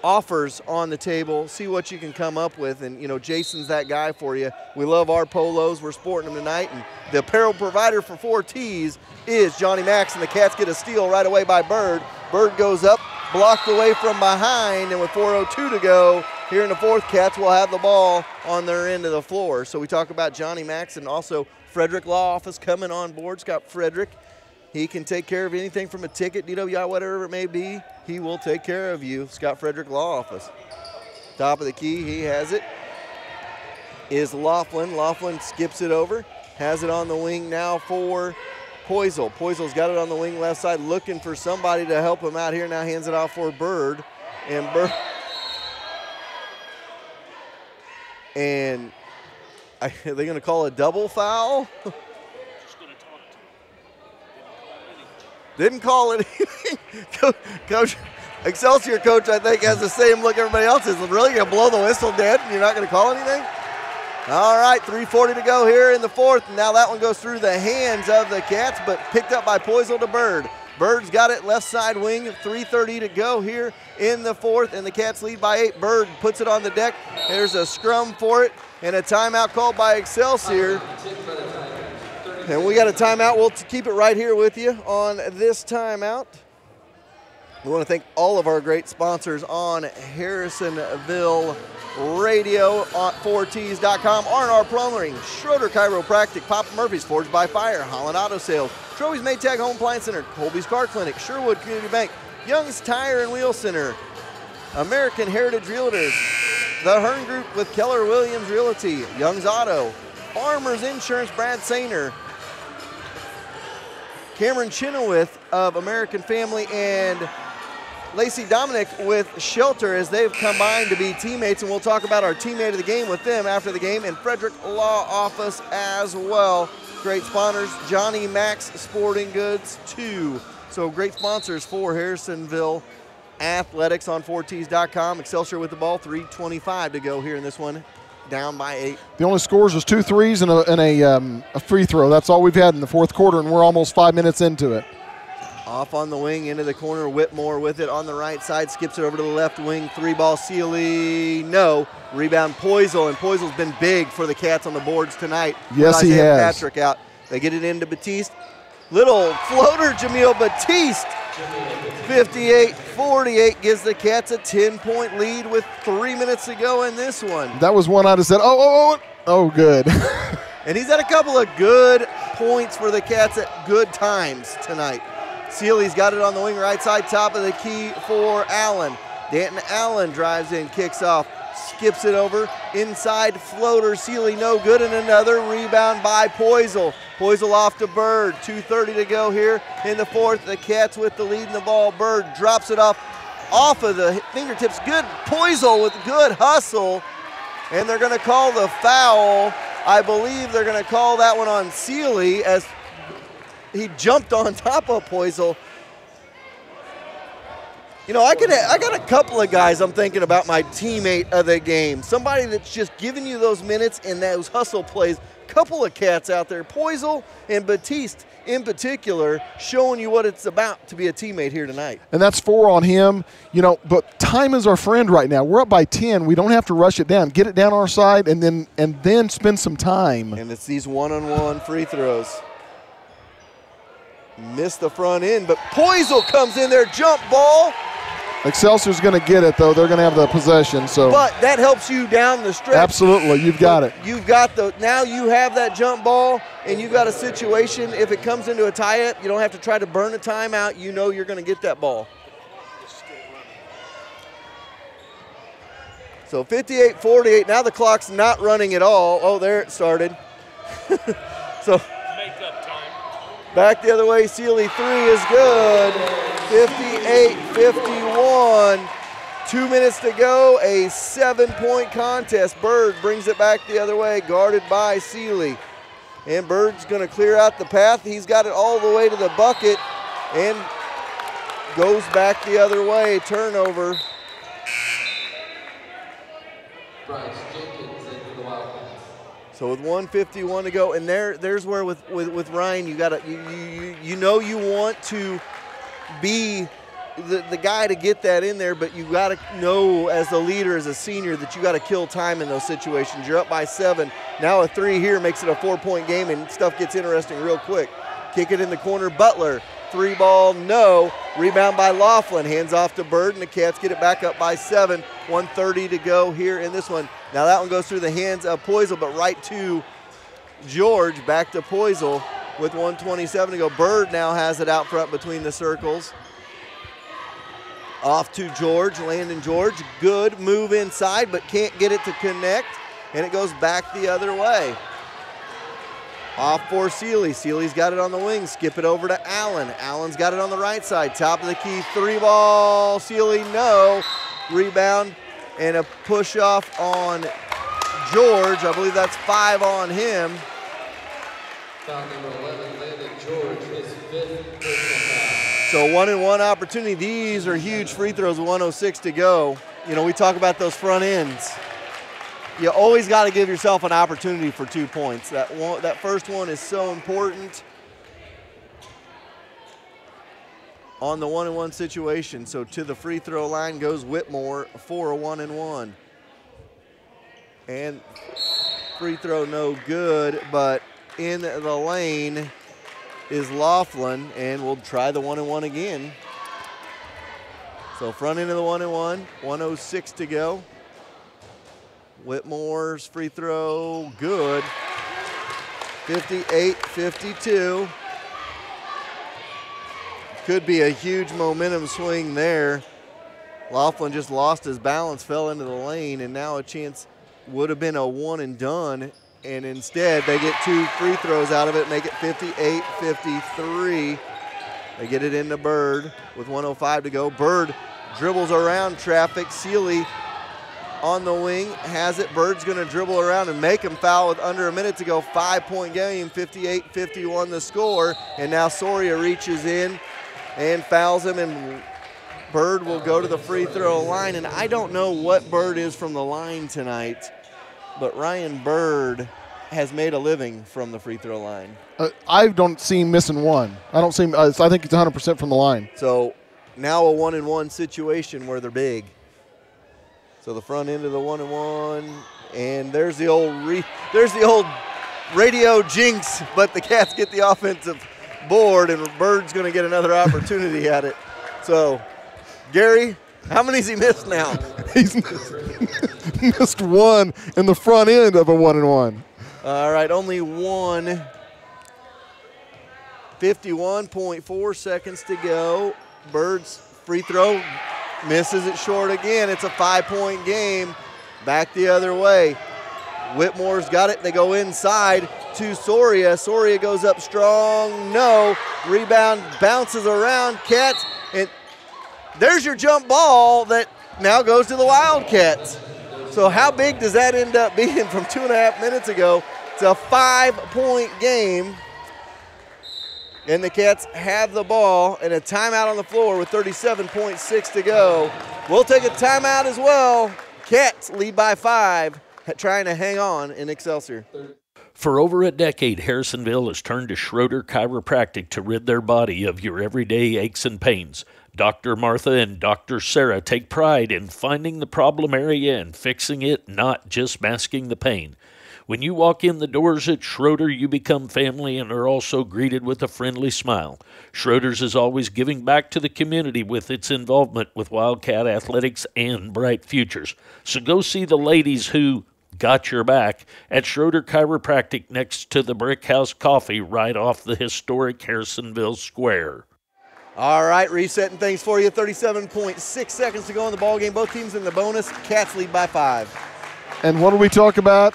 offers on the table, see what you can come up with, and you know, Jason's that guy for you. We love our polos. We're sporting them tonight, and the apparel provider for 4Ts is Johnny Mac's, and the Cats get a steal right away by Bird. Bird goes up, blocked away from behind, and with 4:02 to go here in the fourth, Cats will have the ball on their end of the floor. So we talk about Johnny Mac's, and also Frederick Law Office coming on board. Scott Frederick, he can take care of anything from a ticket, DWI, whatever it may be. He will take care of you. Scott Frederick Law Office. Top of the key, he has it. Is Laughlin. Laughlin skips it over, has it on the wing now for Poisel. Poisel's got it on the wing left side, looking for somebody to help him out here. Now hands it off for Bird. And Bird. And are they going to call a double foul? Didn't call it anything. Coach, Excelsior coach, I think, has the same look everybody else is. Really going to blow the whistle dead and you're not going to call anything? All right, 3:40 to go here in the fourth. Now that one goes through the hands of the Cats, but picked up by Poisel to Bird. Bird's got it left side wing, 3:30 to go here in the fourth, and the Cats lead by 8. Bird puts it on the deck. There's a scrum for it, and a timeout called by Excelsior. And we got a timeout. We'll keep it right here with you on this timeout. We want to thank all of our great sponsors on Harrisonville Radio, on 4Ts.com, R&R Plumbing, Schroeder Chiropractic, Papa Murphy's Forged by Fire, Holland Auto Sales, Trovy's Maytag Home Appliance Center, Colby's Car Clinic, Sherwood Community Bank, Young's Tire and Wheel Center, American Heritage Realtors, the Hearn Group with Keller Williams Realty, Young's Auto, Farmers Insurance, Brad Sainer, Cameron Chenoweth of American Family, and Lacey Dominic with Shelter, as they've combined to be teammates, and we'll talk about our teammate of the game with them after the game, and Frederick Law Office as well. Great sponsors, Johnny Mac's Sporting Goods too. So great sponsors for Harrisonville Athletics on 4Ts.com. Excelsior with the ball, 3:25 to go here in this one, down by 8.
The only scores was 2 threes and a free throw. That's all we've had in the fourth quarter, and we're almost 5 minutes into it.
Off on the wing, into the corner, Whitmore with it on the right side, skips it over to the left wing, 3-ball Sealy, no. Rebound Poisel, and Poisel's been big for the Cats on the boards tonight.
Yes, he has.
Patrick out. They get it into Batiste. Little floater, Jamil Batiste. 58-48 gives the Cats a 10-point lead with 3 minutes to go in this one.
That was one I'd have said, oh, good.
And he's had a couple of good points for the Cats at good times tonight. Sealy's got it on the wing right side, top of the key for Allen. Danton Allen drives in, kicks off, skips it over, inside floater, Sealy no good, and another rebound by Poisel. Poisel off to Bird, 2:30 to go here in the fourth. The Cats with the lead in the ball. Bird drops it off of the fingertips. Good Poisel with good hustle, and they're gonna call the foul. I believe they're gonna call that one on Sealy as he jumped on top of Poisel. You know, I got a couple of guys I'm thinking about my teammate of the game. Somebody that's just giving you those minutes and those hustle plays. Couple of cats out there, Poisel and Batiste in particular, showing you what it's about to be a teammate here tonight.
And that's 4 on him. You know, but time is our friend right now. We're up by 10. We don't have to rush it down. Get it down our side and then spend some time.
And it's these one-on-one free throws. Missed the front end, but Poisel comes in there, jump ball.
Excelsior's going to get it, though. They're going to have the possession. So,
but that helps you down the stretch.
Absolutely, you've got it.
You've got now you have that jump ball, and you've got a situation. If it comes into a tie-up, you don't have to try to burn a timeout. You know you're going to get that ball. So 58-48. Now the clock's not running at all. Oh, there it started. So back the other way. Sealy 3 is good. 58-51. 2 minutes to go. A 7-point contest. Bird brings it back the other way, guarded by Sealy. And Bird's going to clear out the path. He's got it all the way to the bucket and goes back the other way. Turnover. So with 1:51 to go, and there's where with Ryan, you gotta you know you want to be the guy to get that in there, but you gotta know as a leader, as a senior, that you gotta kill time in those situations. You're up by 7. Now a 3 here makes it a 4-point game, and stuff gets interesting real quick. Kick it in the corner, Butler. 3 ball, no. Rebound by Laughlin. Hands off to Bird, and the Cats get it back up by 7. 1:30 to go here in this one. Now that one goes through the hands of Poisel, but right to George. Back to Poisel with 1:27 to go. Bird now has it out front between the circles. Off to George, Landon George. Good move inside, but can't get it to connect, and it goes back the other way. Off for Sealy. Sealy's got it on the wing. Skip it over to Allen. Allen's got it on the right side. Top of the key, 3 ball. Sealy, no. Rebound and a push off on George. I believe that's 5 on him.
Foul number 11, Landon George, his 5th personal foul.
So 1-and-1 opportunity. These are huge free throws with 1:06 to go. You know, we talk about those front ends. You always got to give yourself an opportunity for 2 points. That first one is so important on the 1-and-1 situation. So to the free throw line goes Whitmore for a 1-and-1. And free throw no good, but in the lane is Laughlin, and we'll try the 1-and-1 again. So front end of the 1-and-1, 1:06 to go. Whitmore's free throw, good. 58-52. Could be a huge momentum swing there. Laughlin just lost his balance, fell into the lane, and now a chance would have been a 1-and-done, and instead they get 2 free throws out of it, make it 58-53. They get it into Bird with 1:05 to go. Bird dribbles around traffic. Sealy on the wing, has it. Bird's going to dribble around and make him foul with under a minute to go. 5-point game, 58-51 the score. And now Soria reaches in and fouls him, and Bird will go to the free throw line. And I don't know what Bird is from the line tonight, but Ryan Bird has made a living from the free throw line.
I don't see him missing one. I don't see him. I think it's 100% from the line.
So now a 1-and-1 situation where they're big. So the front end of the 1-and-1, and there's the old radio jinx, but the Cats get the offensive board, and Bird's going to get another opportunity at it. So, Gary, how many has he missed now?
He's missed one in the front end of a 1-and-1.
All right, only one. 51.4 seconds to go. Bird's free throw misses it short again. It's a 5-point game. Back the other way. Whitmore's got it. They go inside to Soria. Soria goes up strong. No. Rebound bounces around. Cats. And there's your jump ball that now goes to the Wildcats. So how big does that end up being from 2.5 minutes ago? It's a 5-point game. And the Cats have the ball and a timeout on the floor with 37.6 to go. We'll take a timeout as well. Cats lead by 5, trying to hang on in Excelsior.
For over a decade, Harrisonville has turned to Schroeder Chiropractic to rid their body of your everyday aches and pains. Dr. Martha and Dr. Sarah take pride in finding the problem area and fixing it, not just masking the pain. When you walk in the doors at Schroeder, you become family and are also greeted with a friendly smile. Schroeder's is always giving back to the community with its involvement with Wildcat athletics and bright futures. So go see the ladies who got your back at Schroeder Chiropractic next to the Brick House Coffee right off the historic Harrisonville Square.
All right, resetting things for you. 37.6 seconds to go in the ballgame. Both teams in the bonus. Cats lead by 5.
And what do we talk about?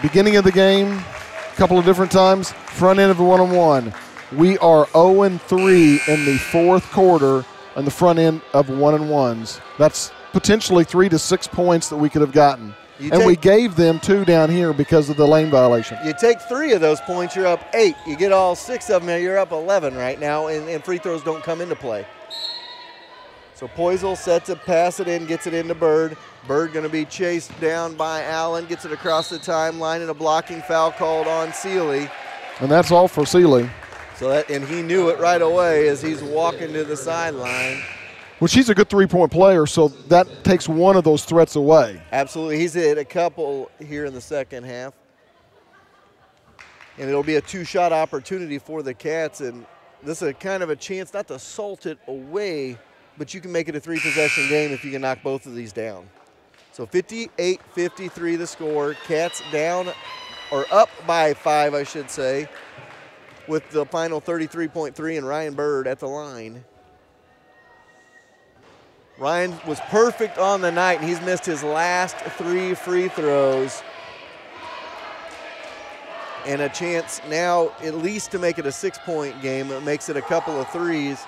Beginning of the game, a couple of different times, front end of the one-on-one. We are 0-3 in the fourth quarter on the front end of one-on-ones. That's potentially 3 to 6 points that we could have gotten. We gave them 2 down here because of the lane violation.
You take 3 of those points, you're up 8. You get all 6 of them, you're up 11 right now, and free throws don't come into play. So Poisel set to pass it in, gets it into Bird. Bird going to be chased down by Allen, gets it across the timeline, and a blocking foul called on Seeley.
And that's all for Seeley.
And he knew it right away as he's walking to the sideline.
Well, she's a good three-point player, so that takes one of those threats away.
Absolutely. He's hit a couple here in the second half. And it'll be a 2-shot opportunity for the Cats. And this is a kind of a chance not to salt it away, but you can make it a 3-possession game if you can knock both of these down. So 58-53 the score. Cats down, or up by 5, I should say, with the final 33.3 and Ryan Bird at the line. Ryan was perfect on the night, and he's missed his last 3 free throws. And a chance now at least to make it a 6-point game. It makes it a couple of threes.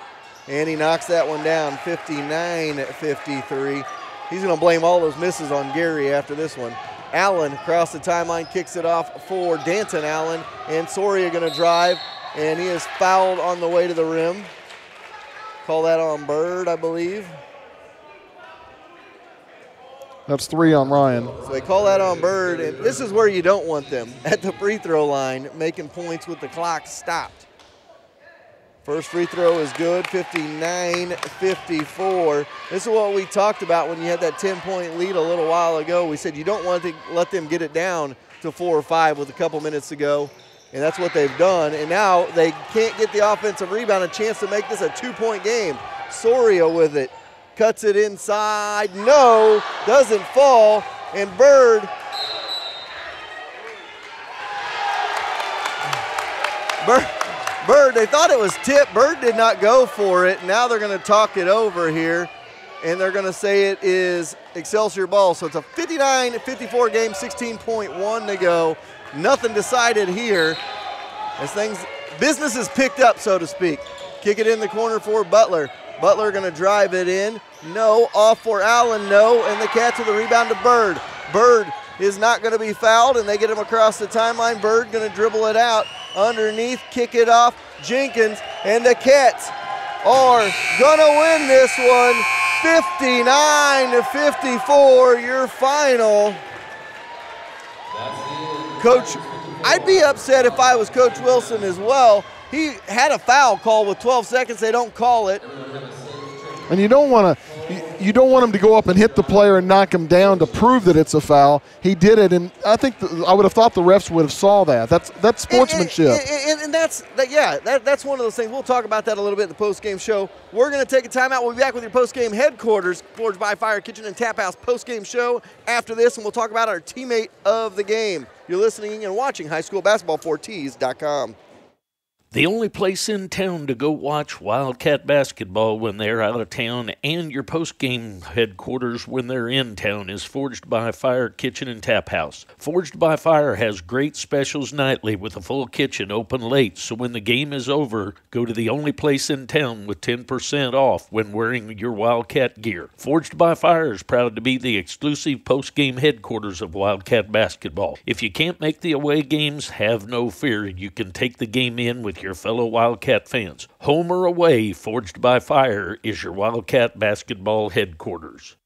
And he knocks that one down, 59-53. He's going to blame all those misses on Gary after this one. Allen across the timeline, kicks it off for Danton Allen. And Soria going to drive, and he is fouled on the way to the rim. Call that on Bird, I believe.
That's 3 on Ryan.
So they call that on Bird, and this is where you don't want them, at the free throw line, making points with the clock stopped. First free throw is good, 59-54. This is what we talked about when you had that 10-point lead a little while ago. We said you don't want to let them get it down to 4 or 5 with a couple minutes to go, and that's what they've done. And now they can't get the offensive rebound, a chance to make this a 2-point game. Soria with it. Cuts it inside, no, doesn't fall, and Bird they thought it was tipped. Bird did not go for it. Now they're going to talk it over here, and they're going to say it is Excelsior ball. So it's a 59-54 game, 16.1 to go. Nothing decided here as business is picked up, so to speak. Kick it in the corner for Butler. Butler going to drive it in. No. Off for Allen. No. And the Cats with the rebound to Bird. Bird is not going to be fouled, and they get him across the timeline. Bird going to dribble it out underneath, kick it off. Jenkins, and the Cats are going to win this one 59-54. Your final. Coach, I'd be upset if I was Coach Wilson as well. He had a foul call with 12 seconds. They don't call it.
And you don't want him to go up and hit the player and knock him down to prove that it's a foul. He did it, and I think I would have thought the refs would have saw that. That's sportsmanship.
And that's one of those things. We'll talk about that a little bit in the post-game show. We're going to take a timeout. We'll be back with your post-game headquarters, Forged by Fire Kitchen and Tap House post-game show after this, and we'll talk about our teammate of the game. You're listening and watching High School Basketball 4Ts.com.
The only place in town to go watch Wildcat basketball when they're out of town and your post-game headquarters when they're in town is Forged by Fire Kitchen and Tap House. Forged by Fire has great specials nightly with a full kitchen open late, so when the game is over, go to the only place in town with 10% off when wearing your Wildcat gear. Forged by Fire is proud to be the exclusive post-game headquarters of Wildcat basketball. If you can't make the away games, have no fear. You can take the game in with your your fellow Wildcat fans. Home or away, Forged by Fire is your Wildcat basketball headquarters.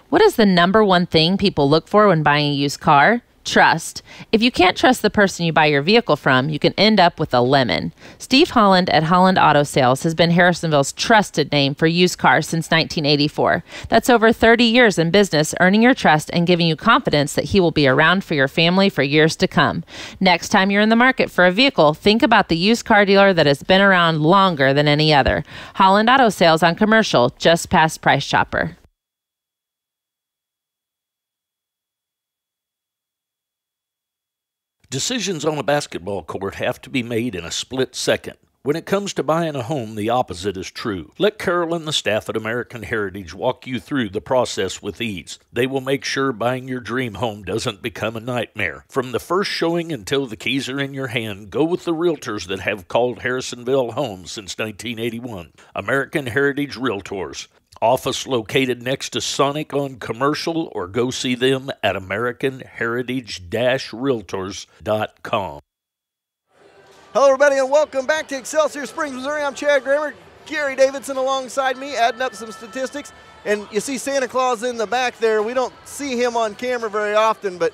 What is the number one thing people look for when buying a used car? Trust. If you can't trust the person you buy your vehicle from, you can end up with a lemon. Steve Holland at Holland Auto Sales has been Harrisonville's trusted name for used cars since 1984. That's over 30 years in business, earning your trust and giving you confidence that he will be around for your family for years to come. Next time you're in the market for a vehicle, think about the used car dealer that has been around longer than any other. Holland Auto Sales on Commercial, just past Price Chopper.
Decisions on a basketball court have to be made in a split second. When it comes to buying a home, the opposite is true. Let Carol and the staff at American Heritage walk you through the process with ease. They will make sure buying your dream home doesn't become a nightmare. From the first showing until the keys are in your hand, go with the realtors that have called Harrisonville home since 1981. American Heritage Realtors. Office located next to Sonic on Commercial, or go see them at AmericanHeritage-Realtors.com.
Hello, everybody, and welcome back to Excelsior Springs, Missouri. I'm Chad Grammer. Gary Davidson alongside me, adding up some statistics. And you see Santa Claus in the back there. We don't see him on camera very often, but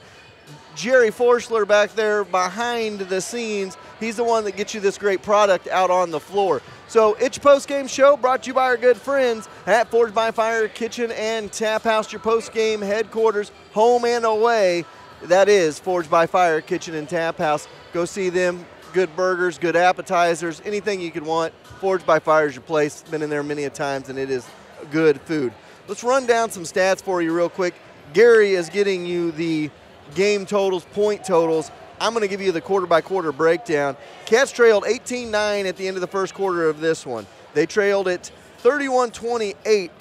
Jerry Forschler back there behind the scenes, he's the one that gets you this great product out on the floor. So it's your post-game show brought to you by our good friends at Forged by Fire Kitchen and Tap House, your post-game headquarters, home and away. That is Forged by Fire Kitchen and Tap House. Go see them. Good burgers, good appetizers, anything you could want. Forged by Fire is your place. Been in there many a times, and it is good food. Let's run down some stats for you real quick. Gary is getting you the game totals, point totals. I'm going to give you the quarter-by-quarter breakdown. Cats trailed 18-9 at the end of the first quarter of this one. They trailed it 31-28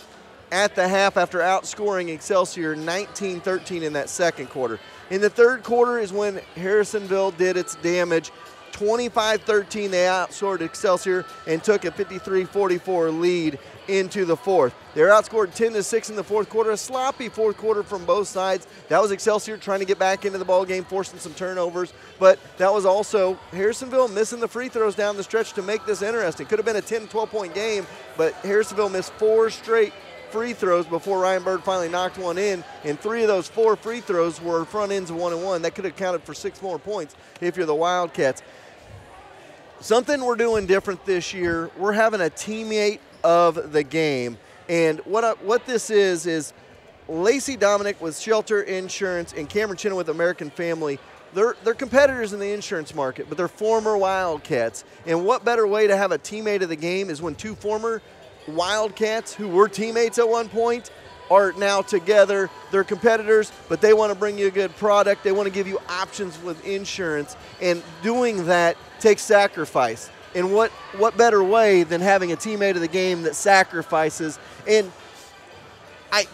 at the half after outscoring Excelsior 19-13 in that second quarter. In the third quarter is when Harrisonville did its damage. 25-13, they outscored Excelsior and took a 53-44 lead into the fourth. They were outscored 10-6 in the fourth quarter, a sloppy fourth quarter from both sides. That was Excelsior trying to get back into the ball game, forcing some turnovers, but that was also Harrisonville missing the free throws down the stretch to make this interesting. Could have been a 10, 12-point game, but Harrisonville missed 4 straight free throws before Ryan Bird finally knocked one in, and 3 of those 4 free throws were front ends of 1-and-1. That could have counted for 6 more points if you're the Wildcats. Something we're doing different this year, we're having a teammate of the game. And what this is Lacey Dominic with Shelter Insurance and Cameron Chinna with American Family. They're competitors in the insurance market, but they're former Wildcats. And what better way to have a teammate of the game is when 2 former Wildcats who were teammates at one point are now together. They're competitors, but they want to bring you a good product. They want to give you options with insurance, and doing that takes sacrifice. And what better way than having a teammate of the game that sacrifices? And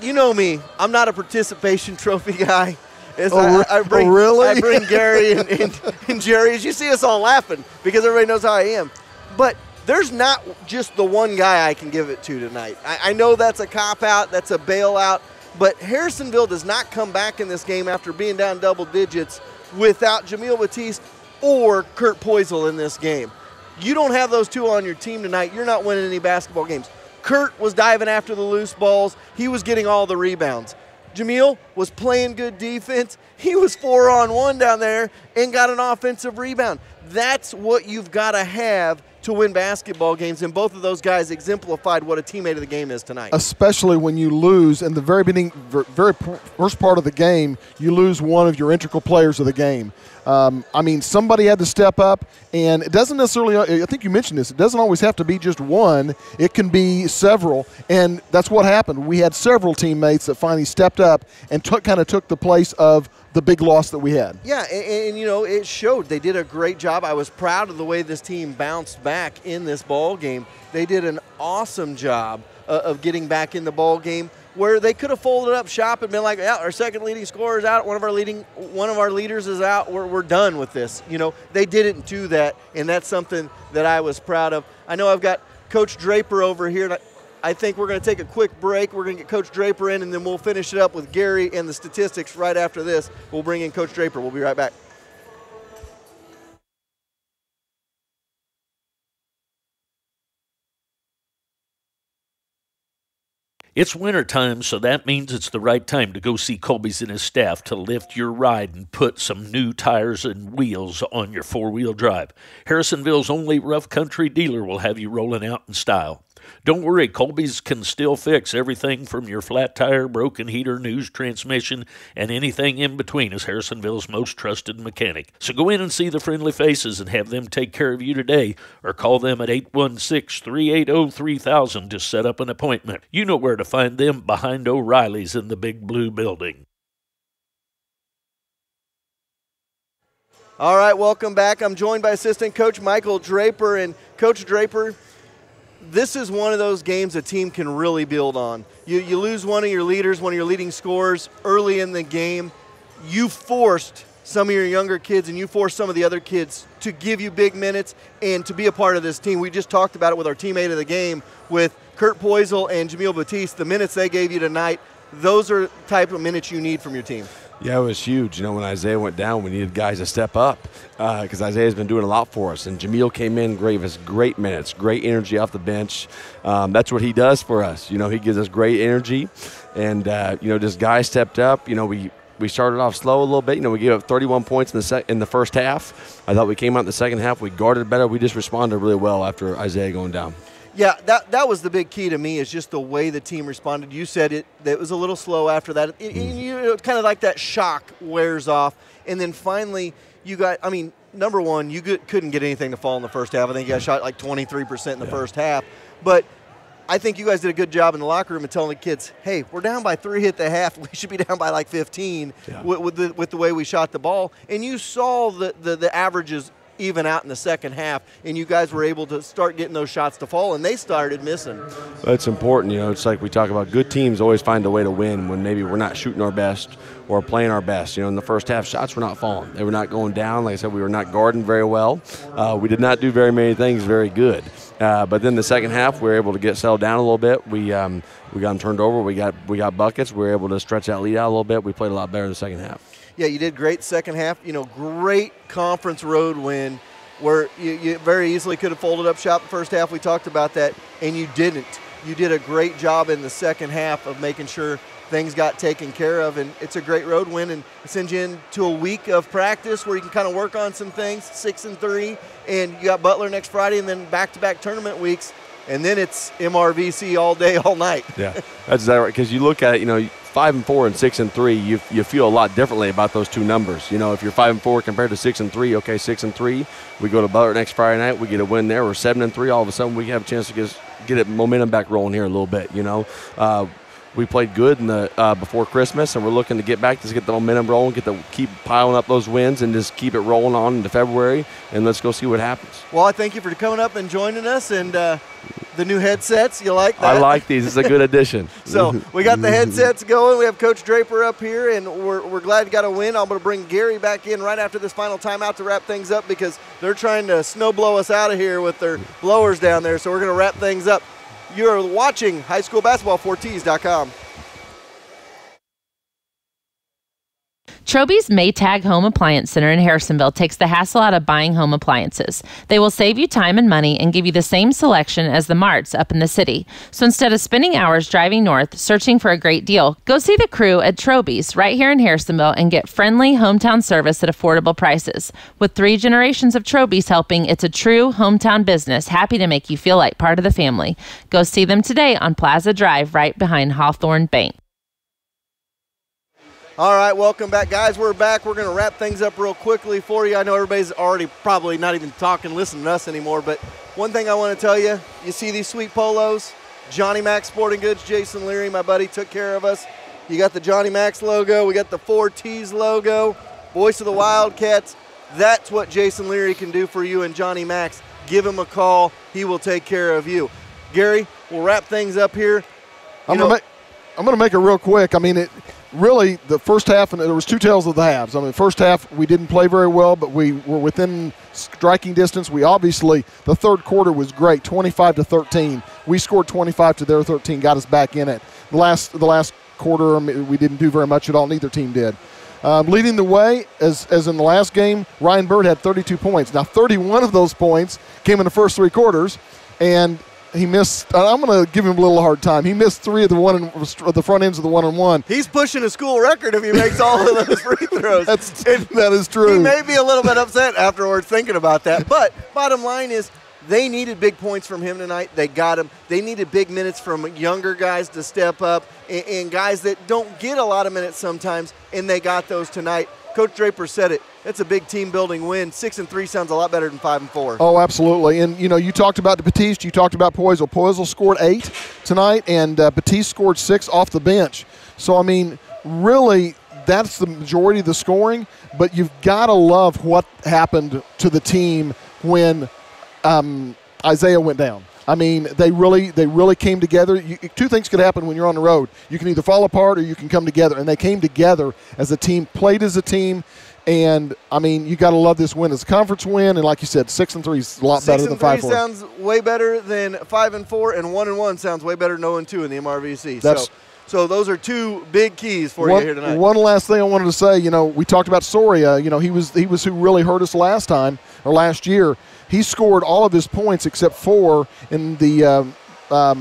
you know me, I'm not a participation trophy guy. I bring Gary and Jerry. As you see us all laughing because everybody knows how I am. But there's not just the one guy I can give it to tonight. I know that's a cop-out, that's a bailout, but Harrisonville does not come back in this game after being down double digits without Jamil Batiste or Kurt Poisel in this game. You don't have those 2 on your team tonight, you're not winning any basketball games. Kurt was diving after the loose balls. He was getting all the rebounds. Jamil was playing good defense. He was 4-on-1 down there and got an offensive rebound. That's what you've got to have to win basketball games, and both of those guys exemplified what a teammate of the game is tonight.
Especially when you lose in the very beginning, very first part of the game, you lose one of your integral players of the game. I mean, somebody had to step up, and it doesn't necessarily, I think you mentioned this, it doesn't always have to be just one. It can be several, and that's what happened. We had several teammates that finally stepped up and kind of took the place of the big loss that we had.
Yeah, and you know, it showed. They did a great job. I was proud of the way this team bounced back in this ball game. They did an awesome job of getting back in the ball game, where they could have folded up shop and been like, yeah, our second leading scorer is out, one of our leaders is out, we're done with this. You know, they didn't do that, and that's something that I was proud of. I know I've got Coach Draper over here, and I think we're going to take a quick break. We're going to get Coach Draper in, and then we'll finish it up with Gary and the statistics right after this. We'll bring in Coach Draper. We'll be right back.
It's wintertime, so that means it's the right time to go see Colby's and his staff to lift your ride and put some new tires and wheels on your four-wheel drive. Harrisonville's only rough country dealer will have you rolling out in style. Don't worry, Colby's can still fix everything from your flat tire, broken heater, news transmission, and anything in between as Harrisonville's most trusted mechanic. So go in and see the friendly faces and have them take care of you today, or call them at 816-380-3000 to set up an appointment. You know where to find them, behind O'Reilly's in the big blue building.
All right, welcome back. I'm joined by assistant coach Michael Draper. And Coach Draper, this is one of those games a team can really build on. You lose one of your leaders, one of your leading scorers early in the game. You forced some of your younger kids and you forced some of the other kids to give you big minutes and to be a part of this team. We just talked about it with our teammate of the game with Kurt Poisel and Jamil Batiste. The minutes they gave you tonight, those are the type of minutes you need from your team.
Yeah, it was huge. You know, when Isaiah went down, we needed guys to step up because Isaiah's been doing a lot for us. And Jamil came in, gave us great minutes, great energy off the bench. That's what he does for us. You know, he gives us great energy. And, you know, just guys stepped up. You know, we started off slow a little bit. You know, we gave up 31 points in the first half. I thought we came out in the second half. We guarded better. We just responded really well after Isaiah going down.
Yeah, that was the big key to me, is just the way the team responded. You said it was a little slow after that. It's kind of like that shock wears off. And then finally, you got, I mean, number one, you couldn't get anything to fall in the first half. I think you got shot like 23% in the first half. But I think you guys did a good job in the locker room of telling the kids, hey, we're down by 3 at the half. We should be down by like 15 with the way we shot the ball. And you saw the averages even out in the second half, and you guys were able to start getting those shots to fall, and they started missing.
It's important. You know, it's like we talk about, good teams always find a way to win when maybe we're not shooting our best or playing our best. You know, in the first half, shots were not falling. They were not going down. Like I said, we were not guarding very well. We did not do very many things very good. But then the second half, we were able to get settled down a little bit. We got them turned over. We got buckets. We were able to stretch that lead out a little bit. We played a lot better in the second half.
Yeah, you did great second half. You know, great conference road win where you very easily could have folded up shop the first half. We talked about that, and you didn't. You did a great job in the second half of making sure things got taken care of, and it's a great road win, and it sends you into a week of practice where you can kind of work on some things, 6-3, and you got Butler next Friday, and then back-to-back tournament weeks, and then it's MRVC all day, all night.
Yeah, that's exactly right, because you look at it, you know, 5-4 and 6-3, you feel a lot differently about those two numbers. You know, if you're 5-4 compared to 6-3, okay, 6-3, we go to Butler next Friday night, we get a win there. We're 7-3, all of a sudden we have a chance to get it momentum back rolling here a little bit. You know, we played good in the before Christmas, and we're looking to get back, just get the momentum rolling, keep piling up those wins, and just keep it rolling on into February, and let's go see what happens.
Well, I thank you for coming up and joining us, and the new headsets, you like that?
I like these. It's a good addition.
So we got the headsets going. We have Coach Draper up here, and we're glad you got a win. I'm going to bring Gary back in right after this final timeout to wrap things up, because they're trying to snow blow us out of here with their blowers down there. So we're going to wrap things up. You're watching High School Basketball, 4Ts.com.
Troby's Maytag Home Appliance Center in Harrisonville takes the hassle out of buying home appliances. They will save you time and money and give you the same selection as the marts up in the city. So instead of spending hours driving north searching for a great deal, go see the crew at Troby's right here in Harrisonville and get friendly hometown service at affordable prices. With 3 generations of Troby's helping, it's a true hometown business, happy to make you feel like part of the family. Go see them today on Plaza Drive right behind Hawthorne Bank.
All right, welcome back, guys. We're back. We're going to wrap things up real quickly for you. I know everybody's already probably not even talking, listening to us anymore, but one thing I want to tell you, you see these sweet polos? Johnny Max Sporting Goods, Jason Leary, my buddy, took care of us. You got the Johnny Max logo. We got the 4Ts logo, Voice of the Wildcats. That's what Jason Leary can do for you and Johnny Max. Give him a call. He will take care of you. Gary, we'll wrap things up here.
I'm going to make it real quick. I mean, really, the first half, and there was 2 tails of the halves. I mean, first half we didn't play very well, but we were within striking distance. We obviously, the third quarter was great, 25-13. We scored 25 to their 13, got us back in it. The last quarter, I mean, we didn't do very much at all. Neither team did. Leading the way, as in the last game, Ryan Bird had 32 points. Now, 31 of those points came in the first 3 quarters, and he missed. I'm going to give him a little hard time. He missed 3 of the front ends of the one-on-one.
He's pushing a school record if he makes all of those free throws.
That is true.
He may be a little bit upset afterwards thinking about that. But bottom line is, they needed big points from him tonight. They got him. They needed big minutes from younger guys to step up and guys that don't get a lot of minutes sometimes, and they got those tonight. Coach Draper said it. It's a big team-building win. 6-3 sounds a lot better than 5-4.
Oh, absolutely. And, you talked about Batiste. You talked about Poisel. Poisel scored 8 tonight, and Batiste scored 6 off the bench. So, I mean, really, that's the majority of the scoring. But you've got to love what happened to the team when Isaiah went down. I mean, they really came together. 2 things could happen when you're on the road. You can either fall apart or you can come together. And they came together as a team, played as a team. And, I mean, you got to love this win as a conference win. And like you said, 6-3 is a lot better than 5-4.
6-3 sounds way better than 5-4, and 1-1 sounds way better than 0-2 in the MRVC. So those are 2 big keys for you here tonight.
One last thing I wanted to say, we talked about Soria. He was who really hurt us last year. He scored all of his points except 4 in the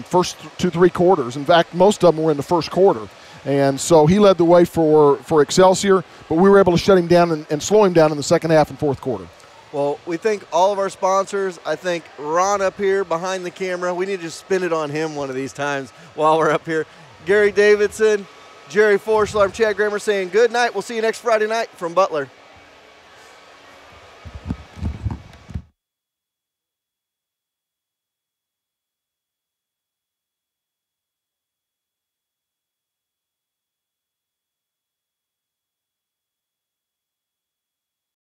first 2-3 quarters. In fact, most of them were in the first quarter. And so he led the way for Excelsior, but we were able to shut him down and slow him down in the second half and fourth quarter.
Well, we thank all of our sponsors. I think Ron up here behind the camera, we need to just spin it on him one of these times while we're up here. Gary Davidson, Jerry Forschler, I'm Chad Grammer saying good night. We'll see you next Friday night from Butler.